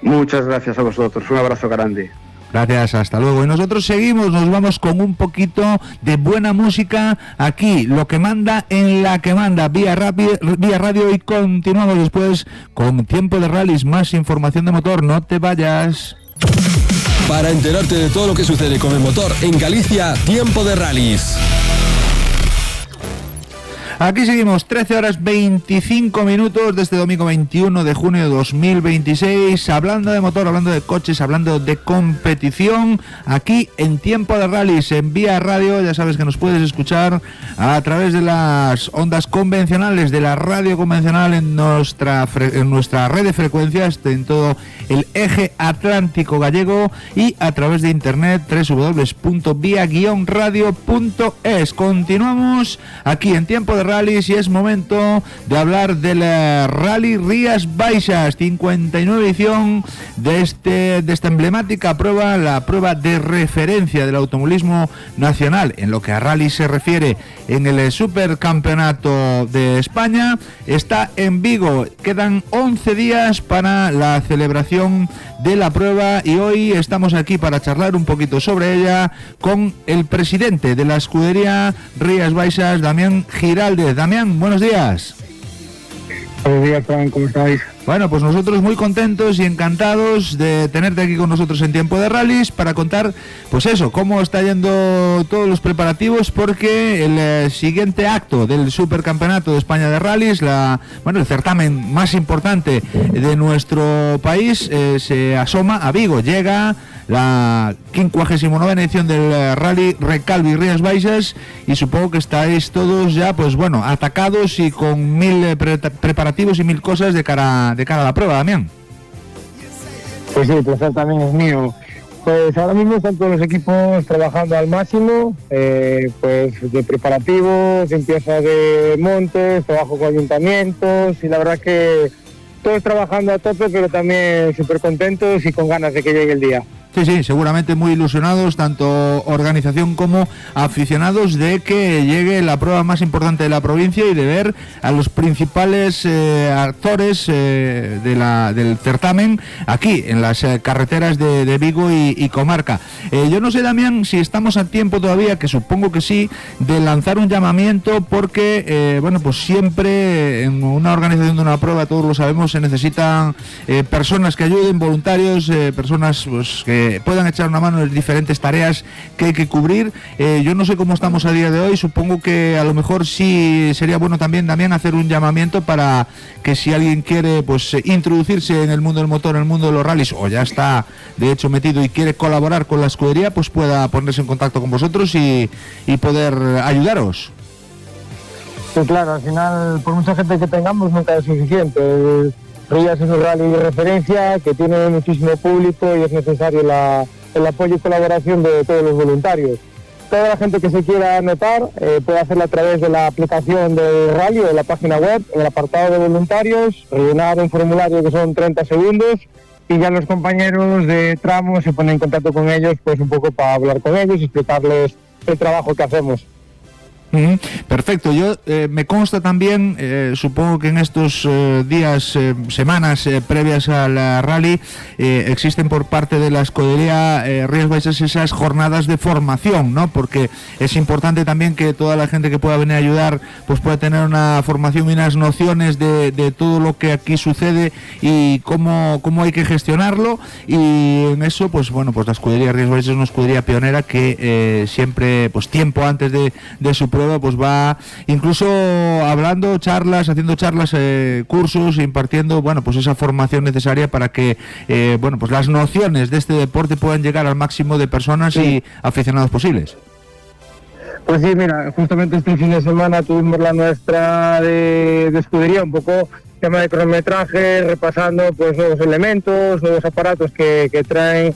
Speaker 5: Muchas gracias a vosotros, un abrazo grande.
Speaker 2: Gracias, hasta luego. Y nosotros seguimos, nos vamos con un poquito de buena música aquí, lo que manda en la que manda, vía radio y continuamos después con Tiempo de Rallys, más información de motor, no te vayas.
Speaker 3: Para enterarte de todo lo que sucede con el motor en Galicia, Tiempo de Rallys.
Speaker 2: Aquí seguimos, 13 horas 25 minutos de este domingo 21 de junio de 2026, hablando de motor, hablando de coches, hablando de competición, aquí en Tiempo de Rallys, en Vía Radio. Ya sabes que nos puedes escuchar a través de las ondas convencionales, de la radio convencional en nuestra red de frecuencias, en todo el eje atlántico gallego, y a través de internet, www.via-radio.es. Continuamos aquí en Tiempo de Rallys y es momento de hablar del Rally Rías Baixas, 59 edición de esta emblemática prueba, la prueba de referencia del automovilismo nacional en lo que a rally se refiere en el Supercampeonato de España. Está en Vigo, quedan 11 días para la celebración de la prueba y hoy estamos aquí para charlar un poquito sobre ella con el presidente de la escudería Rías Baixas, Damián Giraldez. Damián, buenos días.
Speaker 6: Buenos días, Fran, ¿cómo estáis?
Speaker 2: Bueno, pues nosotros muy contentos y encantados de tenerte aquí con nosotros en Tiempo de Rallys para contar, pues eso, cómo está yendo todos los preparativos, porque el siguiente acto del Supercampeonato de España de Rallys, el certamen más importante de nuestro país, se asoma a Vigo. Llega la 59ª edición del Rally Recalvi Rías Baixas y supongo que estáis todos ya, pues bueno, atacados y con 1000 preparativos y 1000 cosas de cara a la prueba, Damián.
Speaker 6: Pues sí, el placer también es mío. Pues ahora mismo están todos los equipos trabajando al máximo, pues de preparativos, limpieza de montes, trabajo con ayuntamientos, y la verdad que todos trabajando a tope, pero también súper contentos y con ganas de que llegue el día.
Speaker 2: Sí, seguramente muy ilusionados, tanto organización como aficionados, de que llegue la prueba más importante de la provincia y de ver a los principales actores del certamen aquí en las carreteras de Vigo y comarca. Yo no sé, Damián, si estamos a tiempo todavía, que supongo que sí, de lanzar un llamamiento, porque pues siempre en una organización de una prueba, todos lo sabemos, se necesitan personas que ayuden, voluntarios, personas pues que puedan echar una mano en las diferentes tareas que hay que cubrir. Yo no sé cómo estamos a día de hoy, supongo que a lo mejor sí sería bueno también hacer un llamamiento para que si alguien quiere pues introducirse en el mundo del motor, en el mundo de los rallies, o ya está de hecho metido y quiere colaborar con la escudería, pues pueda ponerse en contacto con vosotros y poder ayudaros.
Speaker 6: Sí, claro, al final, por mucha gente que tengamos, nunca es suficiente. Rías es un rally de referencia que tiene muchísimo público y es necesario el apoyo y colaboración de todos los voluntarios. Toda la gente que se quiera anotar puede hacerlo a través de la aplicación del rally o de la página web, en el apartado de voluntarios, rellenar un formulario que son 30 segundos y ya los compañeros de tramo se ponen en contacto con ellos, pues un poco para hablar con ellos y explicarles el trabajo que hacemos.
Speaker 2: Perfecto, yo me consta también, supongo que en estos días, semanas previas al rally, existen por parte de la escudería Rías Baixas esas jornadas de formación, ¿no? Porque es importante también que toda la gente que pueda venir a ayudar pues pueda tener una formación y unas nociones de todo lo que aquí sucede y cómo hay que gestionarlo, y en eso pues la escudería Rías Baixas es una escudería pionera que siempre, pues tiempo antes de su prueba, pues va incluso hablando charlas, haciendo charlas, cursos, impartiendo pues esa formación necesaria para que pues las nociones de este deporte puedan llegar al máximo de personas y aficionados posibles.
Speaker 6: Pues sí, mira, justamente este fin de semana tuvimos la nuestra de escudería, un poco tema de cronometraje, repasando pues nuevos elementos, nuevos aparatos que traen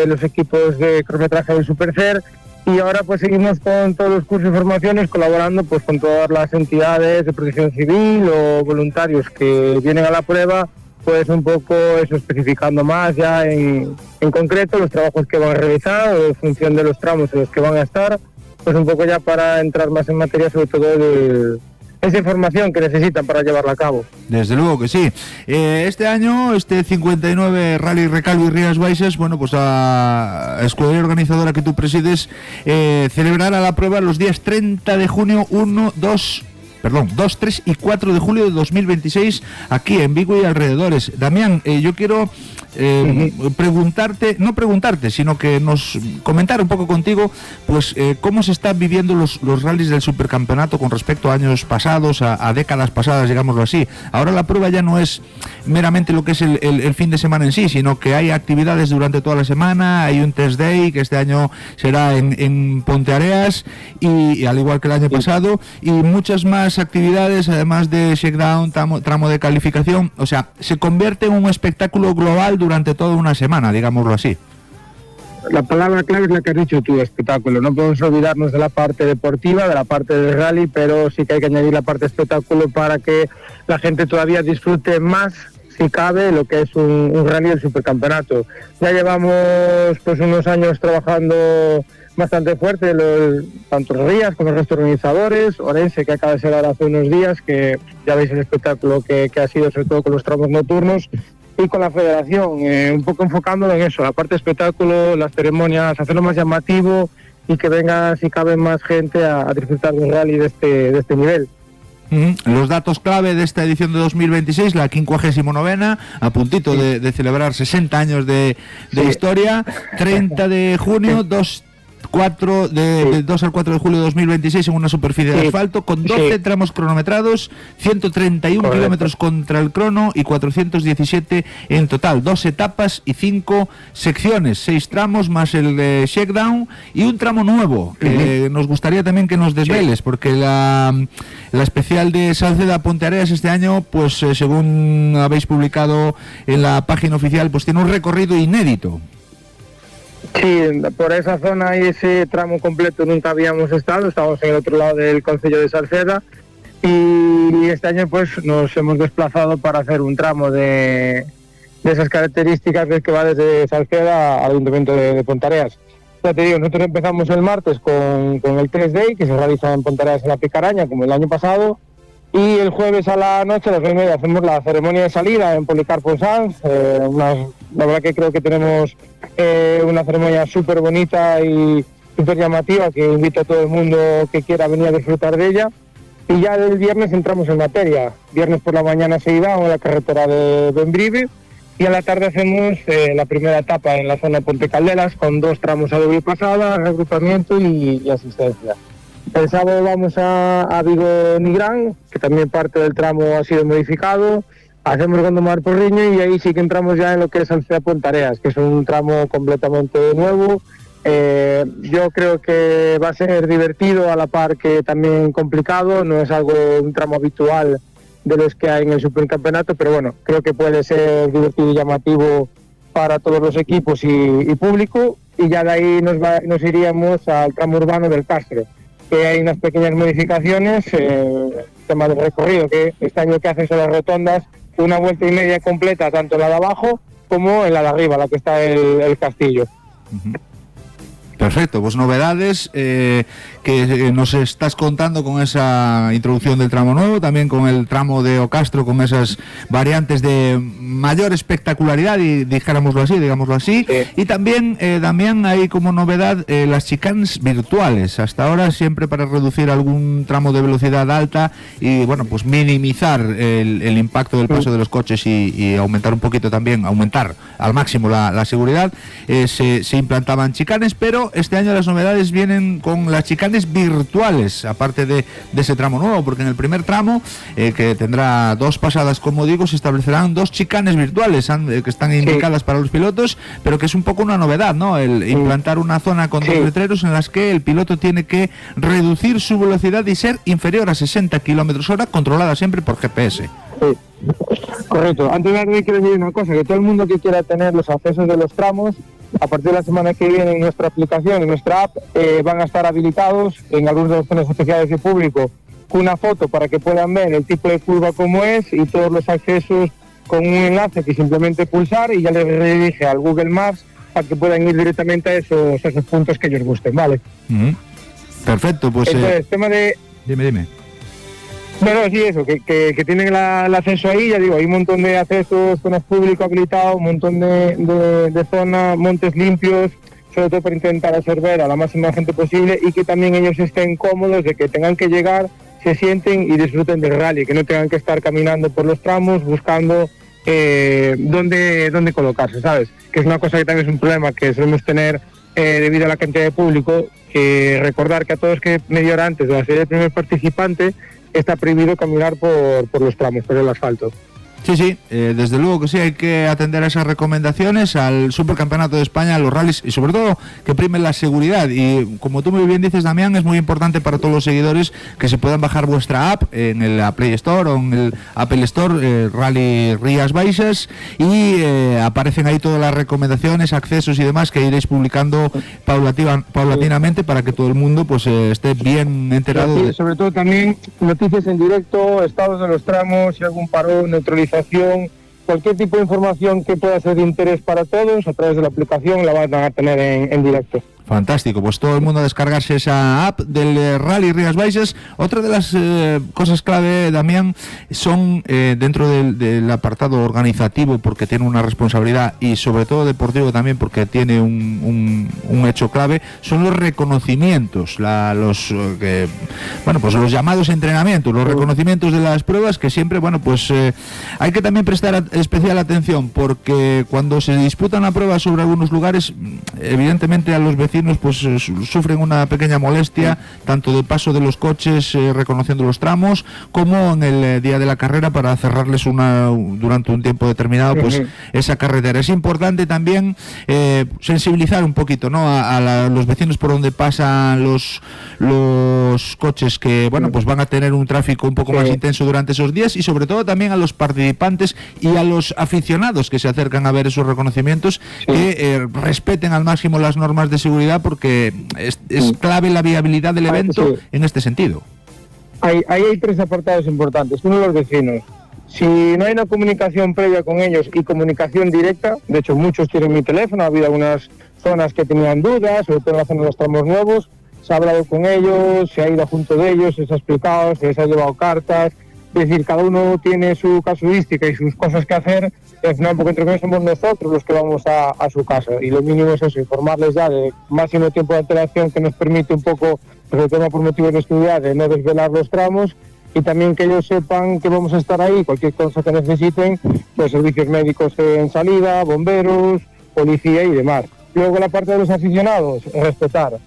Speaker 6: los equipos de cronometraje del Supercer. Y ahora pues seguimos con todos los cursos y formaciones, colaborando pues con todas las entidades de protección civil o voluntarios que vienen a la prueba, pues un poco eso, especificando más ya en concreto los trabajos que van a realizar o en función de los tramos en los que van a estar, pues un poco ya para entrar más en materia sobre todo de esa información que necesitan para llevarla a cabo.
Speaker 2: Desde luego que sí. Este año, este 59 Rally Recalvi Rías Baixas, pues la escudería organizadora que tú presides celebrará la prueba los días 30 de junio, 2, 3 y 4 de julio de 2026 aquí en Vigo y alrededores. Damián, yo quiero no preguntarte, sino que nos comentar un poco contigo, pues cómo se están viviendo los rallies del supercampeonato con respecto a años pasados, a décadas pasadas, digámoslo así. Ahora la prueba ya no es meramente lo que es el fin de semana en sí, sino que hay actividades durante toda la semana, hay un test day que este año será en Ponteareas, y al igual que el año pasado, y muchas más actividades, además de shakedown, tramo de calificación. O sea, se convierte en un espectáculo global durante toda una semana, digámoslo así.
Speaker 6: La palabra clave es la que has dicho tú, espectáculo. No podemos olvidarnos de la parte deportiva, de la parte del rally, pero sí que hay que añadir la parte espectáculo para que la gente todavía disfrute más, si cabe, lo que es un rally del supercampeonato. Ya llevamos pues unos años trabajando bastante fuerte, tanto Rías como el resto de organizadores, Orense, que acaba de ser ahora hace unos días, que ya veis el espectáculo que ha sido, sobre todo con los tramos nocturnos, y con la federación, un poco enfocándolo en eso, la parte de espectáculo, las ceremonias, hacerlo más llamativo y que venga, si cabe, más gente a disfrutar del rally de este nivel.
Speaker 2: Los datos clave de esta edición de 2026, la 59ª, a puntito de celebrar 60 años de historia, 30 de junio, 2 al 4 de julio de 2026 en una superficie de asfalto con 12 tramos cronometrados, 131 kilómetros contra el crono y 417 en total, 2 etapas y 5 secciones, 6 tramos más el shakedown y un tramo nuevo que nos gustaría también que nos desveles, porque la especial de Salceda Ponteareas este año, pues según habéis publicado en la página oficial, pues tiene un recorrido inédito.
Speaker 6: Sí, por esa zona y ese tramo completo nunca habíamos estado, estamos en el otro lado del concello de Salceda, y este año pues nos hemos desplazado para hacer un tramo de esas características que va desde Salceda al Ayuntamiento de Ponteareas. Ya te digo, nosotros empezamos el martes con el 3 Day, que se realiza en Ponteareas en la Picaraña, como el año pasado, y el jueves a la noche, a las 9:30, hacemos la ceremonia de salida en Policarpo Sanz. La verdad que creo que tenemos una ceremonia súper bonita y súper llamativa, que invito a todo el mundo que quiera venir a disfrutar de ella. Y ya el viernes entramos en materia. Viernes por la mañana se iba a la carretera de Bembrive, y a la tarde hacemos la primera etapa en la zona de Ponte Caldelas, con 2 tramos a doble pasada, reagrupamiento y asistencia. El sábado vamos a Vigo-Nigrán, que también parte del tramo ha sido modificado. Hacemos Gondomar Porriño y ahí sí que entramos ya en lo que es Salceda Ponteareas, que es un tramo completamente nuevo. Yo creo que va a ser divertido, a la par que también complicado. No es un tramo habitual de los que hay en el supercampeonato, pero bueno, creo que puede ser divertido y llamativo para todos los equipos y público. Y ya de ahí nos iríamos al tramo urbano del Castro, que hay unas pequeñas modificaciones, tema del recorrido, que este año que hacen son las rotondas, una vuelta y media completa, tanto en la de abajo como en la de arriba, la que está el castillo.
Speaker 2: Perfecto, pues novedades que nos estás contando con esa introducción del tramo nuevo, también con el tramo de Ocastro, con esas variantes de mayor espectacularidad, y digámoslo así, y también hay como novedad las chicanes virtuales. Hasta ahora siempre para reducir algún tramo de velocidad alta y bueno, pues minimizar el impacto del paso de los coches y aumentar un poquito también, aumentar al máximo la seguridad, se implantaban chicanes, pero este año las novedades vienen con las chicanes virtuales, aparte de ese tramo nuevo, porque en el primer tramo, que tendrá 2 pasadas, como digo, se establecerán 2 chicanes virtuales que están indicadas para los pilotos, pero que es un poco una novedad, ¿no? El implantar una zona con 2 letreros en las que el piloto tiene que reducir su velocidad y ser inferior a 60 km/h, controlada siempre por GPS.
Speaker 6: Sí, correcto. Antes de nada quiero decir una cosa, que todo el mundo que quiera tener los accesos de los tramos, a partir de la semana que viene en nuestra aplicación, en nuestra app, van a estar habilitados en algunos de los zonas especiales de público con una foto para que puedan ver el tipo de curva como es y todos los accesos, con un enlace que simplemente pulsar y ya les redirige al Google Maps para que puedan ir directamente a esos puntos que ellos gusten, ¿vale?
Speaker 2: Perfecto, pues...
Speaker 6: Entonces, tema de...
Speaker 2: Dime.
Speaker 6: Bueno, sí, eso, que tienen el acceso ahí, ya digo, hay un montón de accesos, zonas público habilitado, un montón de zonas, montes limpios, sobre todo para intentar hacer ver a la máxima gente posible y que también ellos estén cómodos de que tengan que llegar, se sienten y disfruten del rally, que no tengan que estar caminando por los tramos buscando dónde colocarse, ¿sabes? Que es una cosa que también es un problema que solemos tener debido a la cantidad de público, que recordar que a todos que media hora antes de la serie del primer participante está prohibido caminar por los tramos, por el asfalto.
Speaker 2: Sí, desde luego que sí, hay que atender a esas recomendaciones, al Supercampeonato de España, a los rallies y sobre todo que primen la seguridad. Y como tú muy bien dices, Damián, es muy importante para todos los seguidores que se puedan bajar vuestra app en el Play Store o en el Apple Store, Rally Rías Baixas, y aparecen ahí todas las recomendaciones, accesos y demás que iréis publicando paulatinamente para que todo el mundo pues esté bien enterado.
Speaker 6: Sí, sobre todo también noticias en directo, estados de los tramos, si algún parón, neutralización, cualquier tipo de información que pueda ser de interés para todos a través de la aplicación la van a tener en directo.
Speaker 2: Fantástico, pues todo el mundo a descargarse esa app del Rally Rías Baixas. Otra de las cosas clave, Damián, son dentro del apartado organizativo, porque tiene una responsabilidad, y sobre todo deportivo también, porque tiene un hecho clave, son los reconocimientos, los llamados entrenamientos, los reconocimientos de las pruebas, que siempre, hay que también prestar especial atención, porque cuando se disputa una prueba sobre algunos lugares, evidentemente a los vecinos pues sufren una pequeña molestia, tanto de paso de los coches reconociendo los tramos, como en el día de la carrera para cerrarles durante un tiempo determinado pues esa carretera. Es importante también sensibilizar un poquito, ¿no?, a los vecinos por donde pasan los coches que pues van a tener un tráfico un poco más intenso durante esos días, y sobre todo también a los participantes y a los aficionados que se acercan a ver esos reconocimientos, que respeten al máximo las normas de seguridad, porque es clave la viabilidad del evento en este sentido.
Speaker 6: Ahí hay tres apartados importantes. Uno, los vecinos. Si no hay una comunicación previa con ellos y comunicación directa, de hecho muchos tienen mi teléfono, ha habido algunas zonas que tenían dudas, sobre todo en la zona de los tramos nuevos, se ha hablado con ellos, se ha ido junto de ellos, se les ha explicado, se les ha llevado cartas. Es decir, cada uno tiene su casuística y sus cosas que hacer, y al final, porque entre que somos nosotros los que vamos a su casa, y lo mínimo es eso, informarles ya de máximo tiempo de antelación, que nos permite un poco, sobre todo por motivos de seguridad, de no desvelar los tramos, y también que ellos sepan que vamos a estar ahí, cualquier cosa que necesiten, pues servicios médicos en salida, bomberos, policía y demás. Luego la parte de los aficionados, respetar.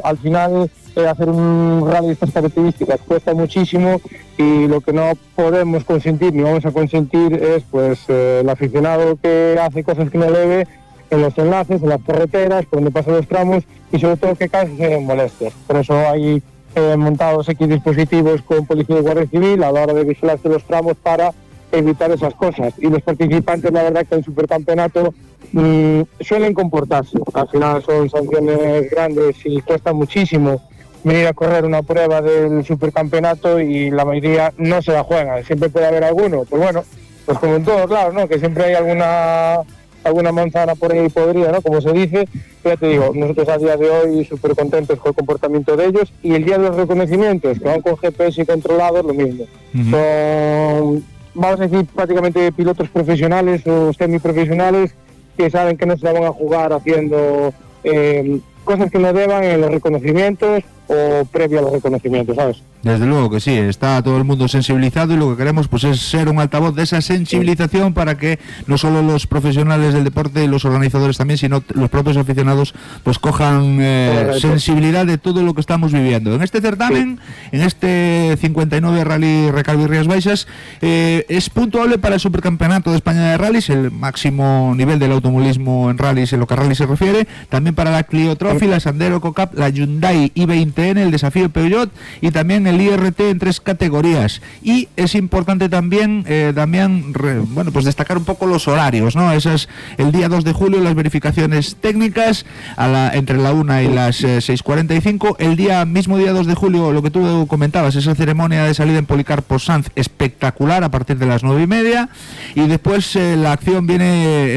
Speaker 6: Al final hacer un rally de estas características cuesta muchísimo, y lo que no podemos consentir ni vamos a consentir es el aficionado que hace cosas que no debe en los enlaces, en las carreteras, por donde pasan los tramos, y sobre todo que causen molestias. Por eso hay montados X dispositivos con policía y guardia civil a la hora de vigilarse los tramos para evitar esas cosas. Y los participantes, la verdad que en el supercampeonato suelen comportarse. Al final son sanciones grandes y cuesta muchísimo venir a correr una prueba del supercampeonato, y la mayoría no se la juegan. Siempre puede haber alguno, pues como en todo, claro, ¿no?, que siempre hay alguna manzana por ahí podrida, ¿no?, como se dice. Ya te digo, nosotros a día de hoy súper contentos con el comportamiento de ellos, y el día de los reconocimientos, que van con GPS y controlados, lo mismo. Son, vamos a decir, prácticamente pilotos profesionales o semiprofesionales que saben que no se la van a jugar haciendo cosas que no deban en los reconocimientos o previo a los reconocimientos, ¿sabes?
Speaker 2: Desde luego que sí, está todo el mundo sensibilizado, y lo que queremos pues es ser un altavoz de esa sensibilización para que no solo los profesionales del deporte y los organizadores también, sino los propios aficionados pues cojan sensibilidad de todo lo que estamos viviendo. En este certamen, en este 59 Rally Recalvi Rías Baixas, es puntuable para el Supercampeonato de España de Rallys, el máximo nivel del automovilismo en rallys en lo que a rally se refiere, también para la Clio Trophy, la Sandero Cup, la Hyundai i20N, el Desafío Peugeot, y también el IRT en 3 categorías. Y es importante también, Damián, pues destacar un poco los horarios, ¿no? Ese es el día 2 de julio, las verificaciones técnicas entre la 1 y las 6:45. El mismo día 2 de julio, lo que tú comentabas, esa ceremonia de salida en Policarpo Sanz espectacular a partir de las 9:30. Y después la acción viene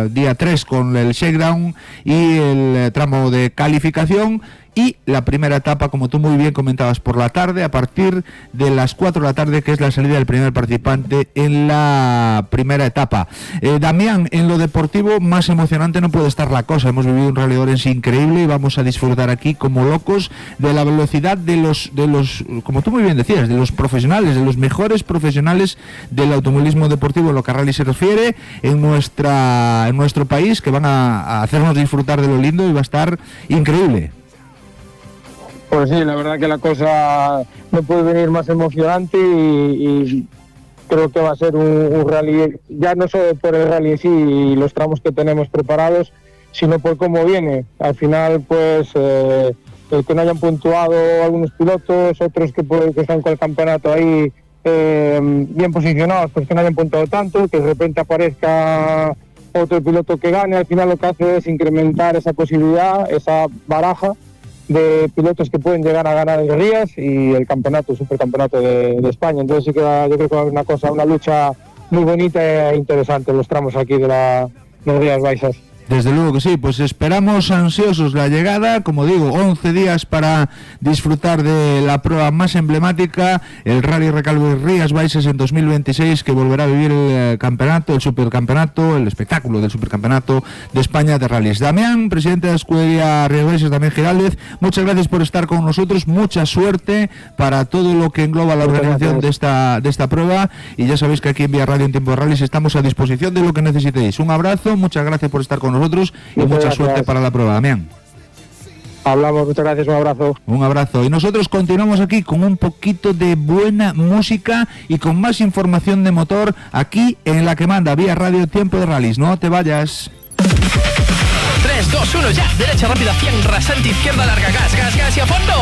Speaker 2: el día 3 con el shakedown y el tramo de calificación. y la primera etapa, como tú muy bien comentabas, por la tarde, a partir de las 4 de la tarde, que es la salida del primer participante en la primera etapa. Damián, en lo deportivo más emocionante no puede estar la cosa. Hemos vivido un Rally Orense increíble y vamos a disfrutar aquí como locos de la velocidad de los, como tú muy bien decías, de los profesionales, de los mejores profesionales del automovilismo deportivo en lo que a rally se refiere en nuestro país, que van a hacernos disfrutar de lo lindo y va a estar increíble.
Speaker 6: Pues sí, la verdad que la cosa no puede venir más emocionante y creo que va a ser un rally, ya no solo por el rally en sí y los tramos que tenemos preparados, sino por cómo viene. Al final, pues, el que no hayan puntuado algunos pilotos, otros que están con el campeonato ahí bien posicionados, pues que no hayan puntuado tanto, que de repente aparezca otro piloto que gane, al final lo que hace es incrementar esa posibilidad, esa baraja de pilotos que pueden llegar a ganar en Rías y el campeonato, el supercampeonato de España. Entonces sí que yo creo que va a haber una lucha muy bonita e interesante en los tramos aquí de las Rías Baixas.
Speaker 2: Desde luego que sí, pues esperamos ansiosos la llegada, como digo, 11 días para disfrutar de la prueba más emblemática, el Rally Recalvo Rías Baixas en 2026, que volverá a vivir el campeonato, el supercampeonato, el espectáculo del supercampeonato de España de rallies. Damián, presidente de la escudería Rías Baixas, Damián Giraldez, muchas gracias por estar con nosotros, mucha suerte para todo lo que engloba la organización de esta prueba, y ya sabéis que aquí en Vía Radio en Tiempo de Rallys estamos a disposición de lo que necesitéis. Un abrazo, muchas gracias por estar con nosotros y mucha suerte para la prueba, Damián.
Speaker 6: Hablamos, muchas gracias, un abrazo.
Speaker 2: Un abrazo. Y nosotros continuamos aquí con un poquito de buena música y con más información de motor aquí en la que manda Vía Radio Tiempo de Rallys. No te vayas.
Speaker 4: 3, 2, 1, ya. Derecha rápida, 100, rasante, izquierda larga, gas y a fondo.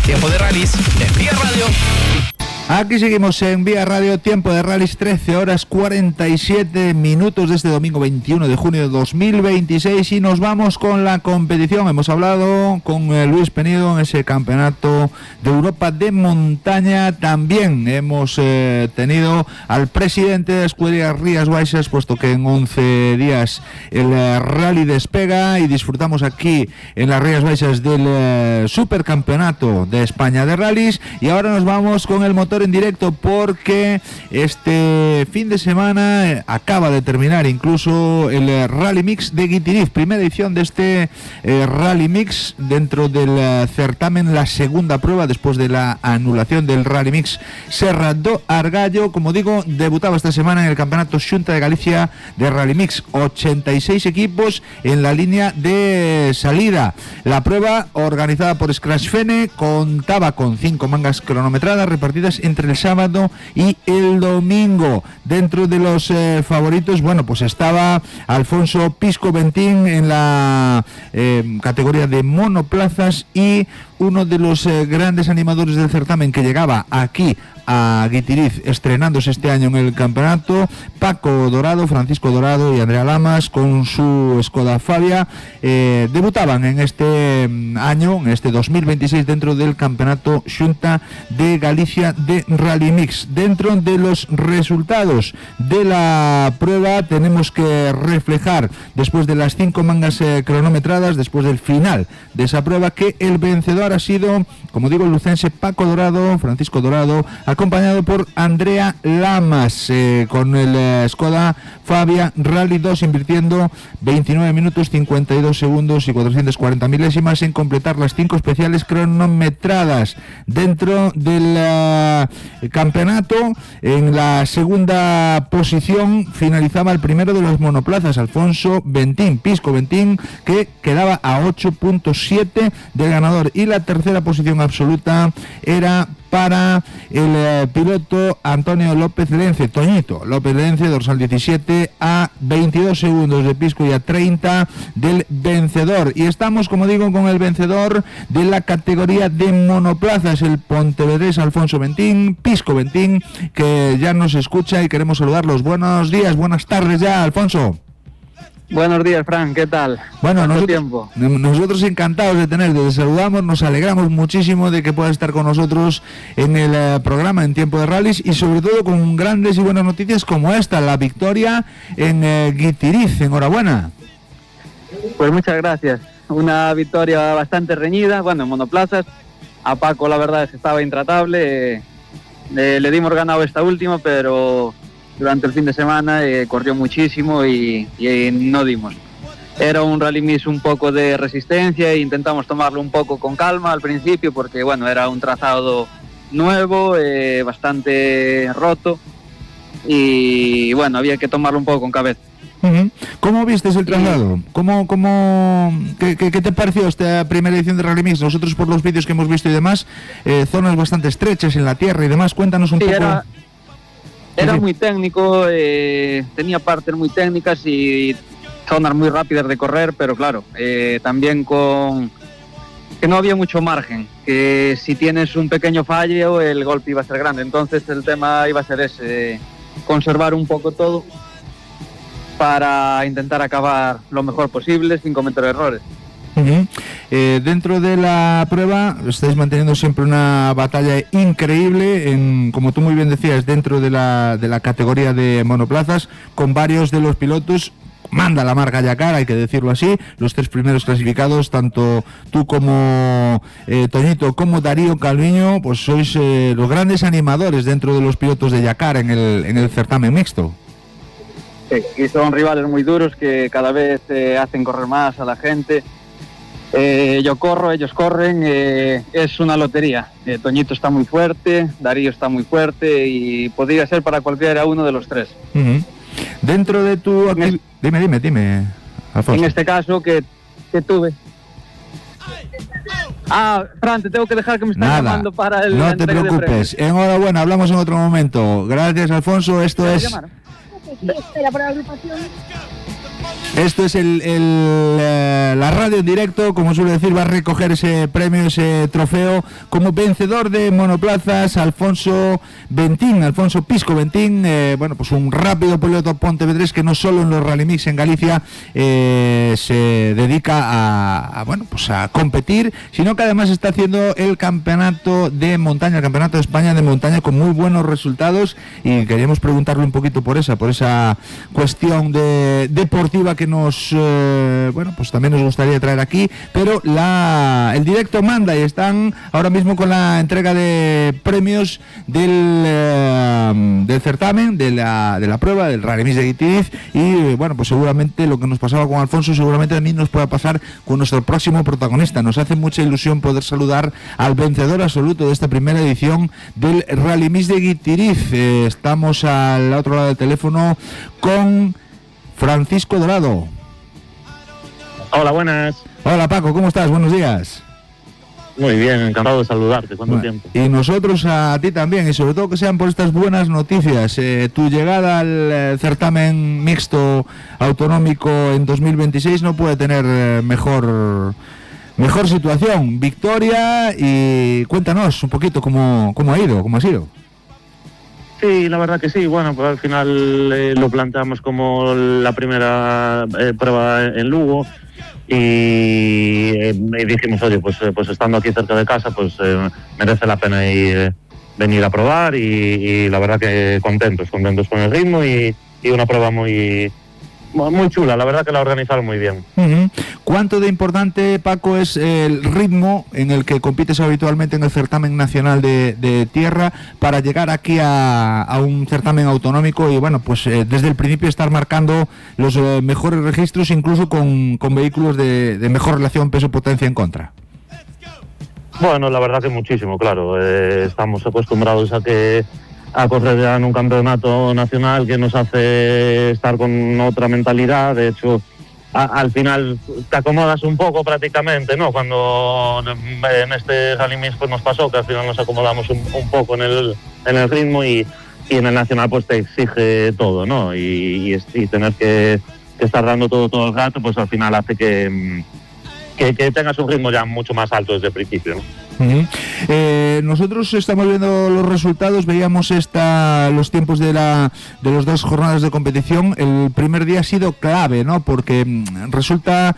Speaker 4: Tiempo de Rallys en Vía Radio.
Speaker 2: Aquí seguimos en Vía Radio, Tiempo de Rallys, 13 horas 47 minutos de este domingo 21 de junio de 2026 y nos vamos con la competición. Hemos hablado con Luis Penido en ese campeonato de Europa de montaña. También hemos tenido al presidente de Escudería Rías Baixas, puesto que en 11 días el rally despega y disfrutamos aquí en las Rías Baixas del supercampeonato de España de rallies. Y ahora nos vamos con el motor en directo, porque este fin de semana acaba de terminar incluso el Rally Mix de Guitiriz, primera edición de este Rally Mix dentro del certamen, la segunda prueba después de la anulación del Rally Mix Serra do Argallo. Como digo, debutaba esta semana en el Campeonato Xunta de Galicia de Rally Mix, 86 equipos en la línea de salida. La prueba, organizada por Scratch Fene, contaba con 5 mangas cronometradas repartidas entre el sábado y el domingo. Dentro de los favoritos, bueno, pues estaba Alfonso Pisco Bentín en la categoría de monoplazas, y uno de los grandes animadores del certamen que llegaba aquí a Guitiriz, estrenándose este año en el campeonato, Paco Dorado, Francisco Dorado y Andrea Lamas con su Skoda Fabia, debutaban en este año, en este 2026, dentro del campeonato Xunta de Galicia de Rally Mix. Dentro de los resultados de la prueba tenemos que reflejar, después de las 5 mangas cronometradas, después del final de esa prueba, que el vencedor ha sido, como digo, el lucense Paco Dorado, Francisco Dorado, acompañado por Andrea Lamas, con el Skoda Fabia Rally 2, invirtiendo 29 minutos 52 segundos y 440 milésimas en completar las 5 especiales cronometradas. Dentro del campeonato, en la segunda posición finalizaba el primero de los monoplazas, Alfonso Bentín, Pisco Bentín, que quedaba a 8.7 del ganador, y la tercera posición absoluta era para el piloto Antonio López Lence, Toñito López Lence, dorsal 17, a 22 segundos de Pisco y a 30 del vencedor. Y estamos, como digo, con el vencedor de la categoría de monoplazas, el pontevedrés Alfonso Bentín, Pisco Bentín, que ya nos escucha y queremos saludarlos. Buenos días, buenas tardes ya, Alfonso.
Speaker 7: Buenos días, Fran, ¿qué tal?
Speaker 2: Bueno, nosotros encantados de tenerte, te saludamos, nos alegramos muchísimo de que puedas estar con nosotros en el programa en Tiempo de Rallys, y sobre todo con grandes y buenas noticias como esta, la victoria en Guitiriz. Enhorabuena.
Speaker 7: Pues muchas gracias. Una victoria bastante reñida, bueno, en monoplazas. A Paco la verdad es que estaba intratable. Le dimos ganado esta última, pero durante el fin de semana corrió muchísimo y no dimos. Era un rally mix un poco de resistencia e intentamos tomarlo un poco con calma al principio porque bueno, era un trazado nuevo, bastante roto y bueno, había que tomarlo un poco con cabeza.
Speaker 2: ¿Cómo viste el traslado? ¿Qué te pareció esta primera edición de Rally Mix? Nosotros por los vídeos que hemos visto y demás, zonas bastante estrechas en la tierra y demás, cuéntanos un poco.
Speaker 7: Era muy técnico, tenía partes muy técnicas y zonas muy rápidas de correr, pero claro, también que no había mucho margen, que si tienes un pequeño fallo el golpe iba a ser grande, entonces el tema iba a ser ese, conservar un poco todo para intentar acabar lo mejor posible sin cometer errores.
Speaker 2: Dentro de la prueba estáis manteniendo siempre una batalla increíble, como tú muy bien decías, dentro de la categoría de monoplazas, con varios de los pilotos. Manda la marca Yakar, hay que decirlo así, los 3 primeros clasificados, tanto tú como Toñito como Darío Calviño, pues sois los grandes animadores dentro de los pilotos de Yakar en el certamen mixto.
Speaker 7: Sí, y son rivales muy duros que cada vez hacen correr más a la gente. Yo corro, ellos corren, es una lotería. Toñito está muy fuerte, Darío está muy fuerte y podría ser para cualquiera uno de los 3.
Speaker 2: Dentro de tu... Dime, Alfonso.
Speaker 7: En este caso que tuve... Fran, te tengo que dejar que me están llamando para el...
Speaker 2: No te preocupes, enhorabuena, hablamos en otro momento. Gracias, Alfonso, esto es...
Speaker 8: Espera por la agrupación.
Speaker 2: Esto es la radio en directo, como suele decir, va a recoger ese premio, ese trofeo, como vencedor de monoplazas, Alfonso Pisco Bentín, bueno, pues un rápido piloto pontevedrés que no solo en los Rally Mix en Galicia se dedica a competir, sino que además está haciendo el campeonato de montaña, el campeonato de España de montaña con muy buenos resultados, y queríamos preguntarle un poquito por esa cuestión deportiva que nos pues también nos gustaría traer aquí, pero el directo manda y están ahora mismo con la entrega de premios del certamen, de la prueba del Rally Mix de Guitiriz, y bueno, pues seguramente lo que nos pasaba con Alfonso seguramente también nos pueda pasar con nuestro próximo protagonista. Nos hace mucha ilusión poder saludar al vencedor absoluto de esta primera edición del Rally Mix de Guitiriz. Estamos al otro lado del teléfono con Francisco Dorado.
Speaker 9: Hola, buenas.
Speaker 2: Hola, Paco, ¿cómo estás? Buenos días.
Speaker 9: Muy bien, encantado de saludarte. ¿Cuánto tiempo?
Speaker 2: Y nosotros a ti también, y sobre todo que sean por estas buenas noticias. Tu llegada al certamen mixto autonómico en 2026 no puede tener mejor situación. Victoria, y cuéntanos un poquito cómo ha ido, cómo ha sido.
Speaker 9: Sí, la verdad que sí. Bueno, pues al final lo planteamos como la primera prueba en Lugo y dijimos, oye, pues estando aquí cerca de casa, pues merece la pena venir a probar y la verdad que contentos con el ritmo y una prueba muy chula, la verdad que la organizaron muy bien.
Speaker 2: ¿Cuánto de importante, Paco, es el ritmo en el que compites habitualmente en el certamen nacional de tierra para llegar aquí a un certamen autonómico y bueno, pues desde el principio estar marcando los mejores registros, incluso con vehículos de mejor relación peso-potencia en contra?
Speaker 9: Bueno, la verdad que muchísimo, claro. Estamos acostumbrados a correr ya en un campeonato nacional que nos hace estar con otra mentalidad. De hecho, al final te acomodas un poco prácticamente, ¿no? Cuando en este Rally Mix pues nos pasó que al final nos acomodamos un poco en el ritmo y en el nacional pues te exige todo, ¿no? Y tener que estar dando todo el rato, pues al final hace que tengas un ritmo ya mucho más alto desde el principio, ¿no?
Speaker 2: Nosotros estamos viendo los resultados, veíamos los tiempos de las 2 jornadas de competición. El primer día ha sido clave, ¿no? Porque resulta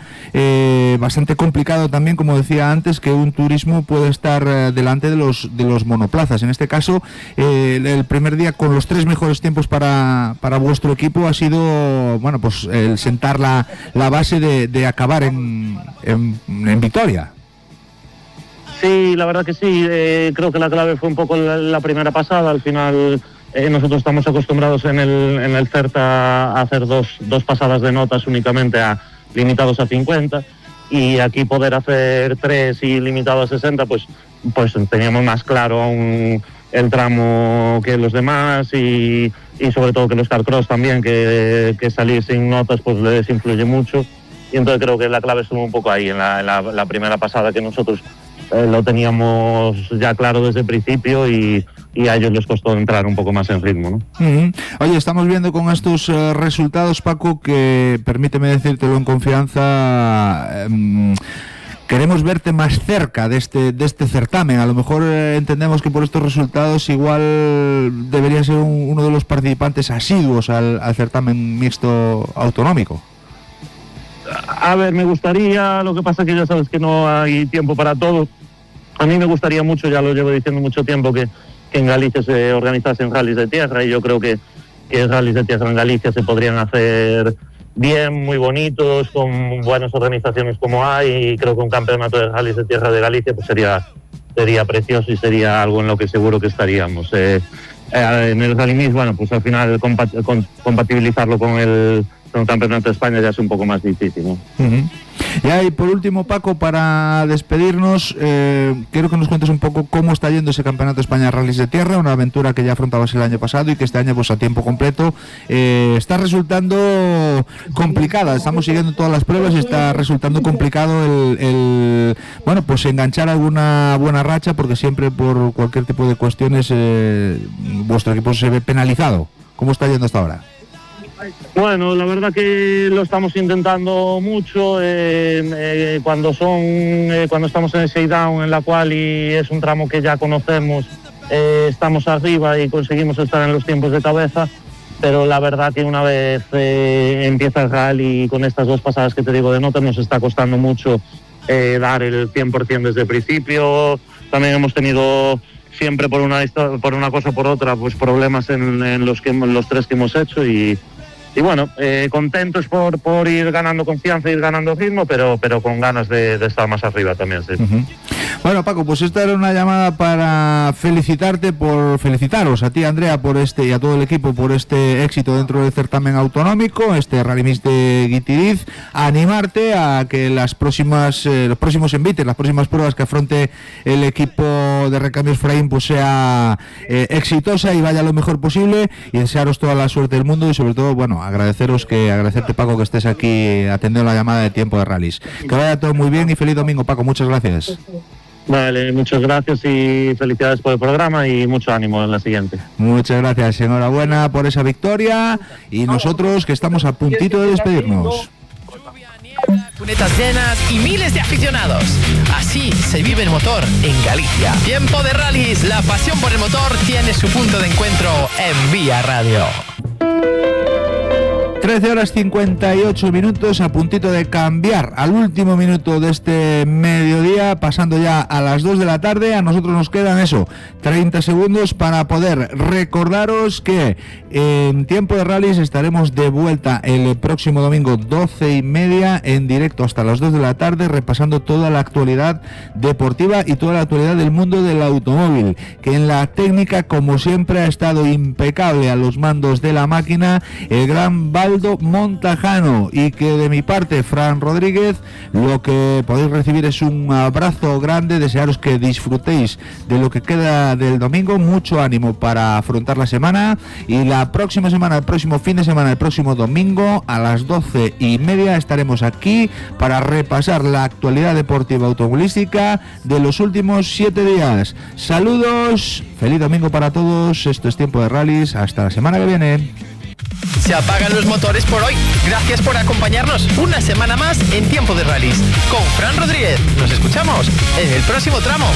Speaker 2: bastante complicado también, como decía antes, que un turismo puede estar delante de los monoplazas. En este caso, el primer día con los 3 mejores tiempos para vuestro equipo ha sido, bueno, pues el sentar la base de acabar en victoria.
Speaker 9: Sí, la verdad que sí. Creo que la clave fue un poco la primera pasada. Al final nosotros estamos acostumbrados en el CERTA a hacer dos pasadas de notas únicamente limitados a 50, y aquí poder hacer 3 y limitado a 60, pues teníamos más claro aún el tramo que los demás, y sobre todo que los Carcross también, que salir sin notas pues les influye mucho. Y entonces creo que la clave estuvo un poco ahí en la primera pasada, que nosotros lo teníamos ya claro desde el principio, y a ellos les costó entrar un poco más en ritmo, ¿no?
Speaker 2: Oye, estamos viendo con estos resultados, Paco, que permíteme decírtelo en confianza, queremos verte más cerca de este certamen. A lo mejor entendemos que por estos resultados igual debería ser uno de los participantes asiduos al certamen mixto autonómico.
Speaker 9: A ver, me gustaría, lo que pasa es que ya sabes que no hay tiempo para todo. A mí me gustaría mucho, ya lo llevo diciendo mucho tiempo, que en Galicia se organizasen rallies de tierra, y yo creo que rallies de tierra en Galicia se podrían hacer bien, muy bonitos, con buenas organizaciones como hay, y creo que un campeonato de rallies de tierra de Galicia pues sería precioso, y sería algo en lo que seguro que estaríamos. En el Rally Mix, bueno, pues al final compatibilizarlo con el campeonato de España ya es un poco más difícil, ¿no?
Speaker 2: Ya, y por último, Paco, para despedirnos, quiero que nos cuentes un poco cómo está yendo ese campeonato de España de Rallys de Tierra, una aventura que ya afrontabas el año pasado y que este año, pues a tiempo completo, está resultando complicada. Estamos siguiendo todas las pruebas y está resultando complicado el pues enganchar alguna buena racha, porque siempre por cualquier tipo de cuestiones vuestro equipo se ve penalizado. ¿Cómo está yendo hasta ahora?
Speaker 9: Bueno, la verdad que lo estamos intentando mucho. Cuando estamos en el shakedown, en la cual y es un tramo que ya conocemos, estamos arriba y conseguimos estar en los tiempos de cabeza. Pero la verdad que una vez empieza el rally, con estas 2 pasadas que te digo de notas, nos está costando mucho dar el 100% desde el principio. También hemos tenido siempre por una cosa o por otra pues problemas en los 3 que hemos hecho, y bueno, contentos por ir ganando confianza, ir ganando ritmo, pero con ganas de estar más arriba también, sí.
Speaker 2: Bueno, Paco, pues esta era una llamada para felicitaros a ti, Andrea, por y a todo el equipo por este éxito dentro del certamen autonómico, este Rally Mix de Guitiriz, animarte a que los próximos envites, las próximas pruebas que afronte el equipo de Recambios Fraín pues sea exitosa y vaya lo mejor posible, y desearos toda la suerte del mundo, y sobre todo, bueno, agradecerte, Paco, que estés aquí atendiendo la llamada de Tiempo de Rallys. Que vaya todo muy bien y feliz domingo, Paco. Muchas gracias.
Speaker 9: Vale, muchas gracias y felicidades por el programa y mucho ánimo en la siguiente.
Speaker 2: Muchas gracias, enhorabuena por esa victoria, y nosotros que estamos a puntito de despedirnos.
Speaker 4: Cunetas llenas y miles de aficionados. Así se vive el motor en Galicia. Tiempo de Rallys, la pasión por el motor tiene su punto de encuentro en Vía Radio.
Speaker 2: 13:58, a puntito de cambiar al último minuto de este mediodía, pasando ya a las 2 de la tarde. A nosotros nos quedan 30 segundos para poder recordaros que en Tiempo de Rallys estaremos de vuelta el próximo domingo 12:30 en directo hasta las 2 de la tarde, repasando toda la actualidad deportiva y toda la actualidad del mundo del automóvil, que en la técnica, como siempre, ha estado impecable a los mandos de la máquina el gran Baldo Montajano, y que de mi parte, Fran Rodríguez, lo que podéis recibir es un abrazo grande, desearos que disfrutéis de lo que queda del domingo, mucho ánimo para afrontar la semana, y la próxima semana, el próximo fin de semana, el próximo domingo a las 12:30 estaremos aquí para repasar la actualidad deportiva automovilística de los últimos 7 días. Saludos, feliz domingo para todos, esto es Tiempo de Rallys, hasta la semana que viene.
Speaker 4: se apagan los motores por hoy. Gracias por acompañarnos una semana más en Tiempo de Rallys con Fran Rodríguez. Nos escuchamos en el próximo tramo.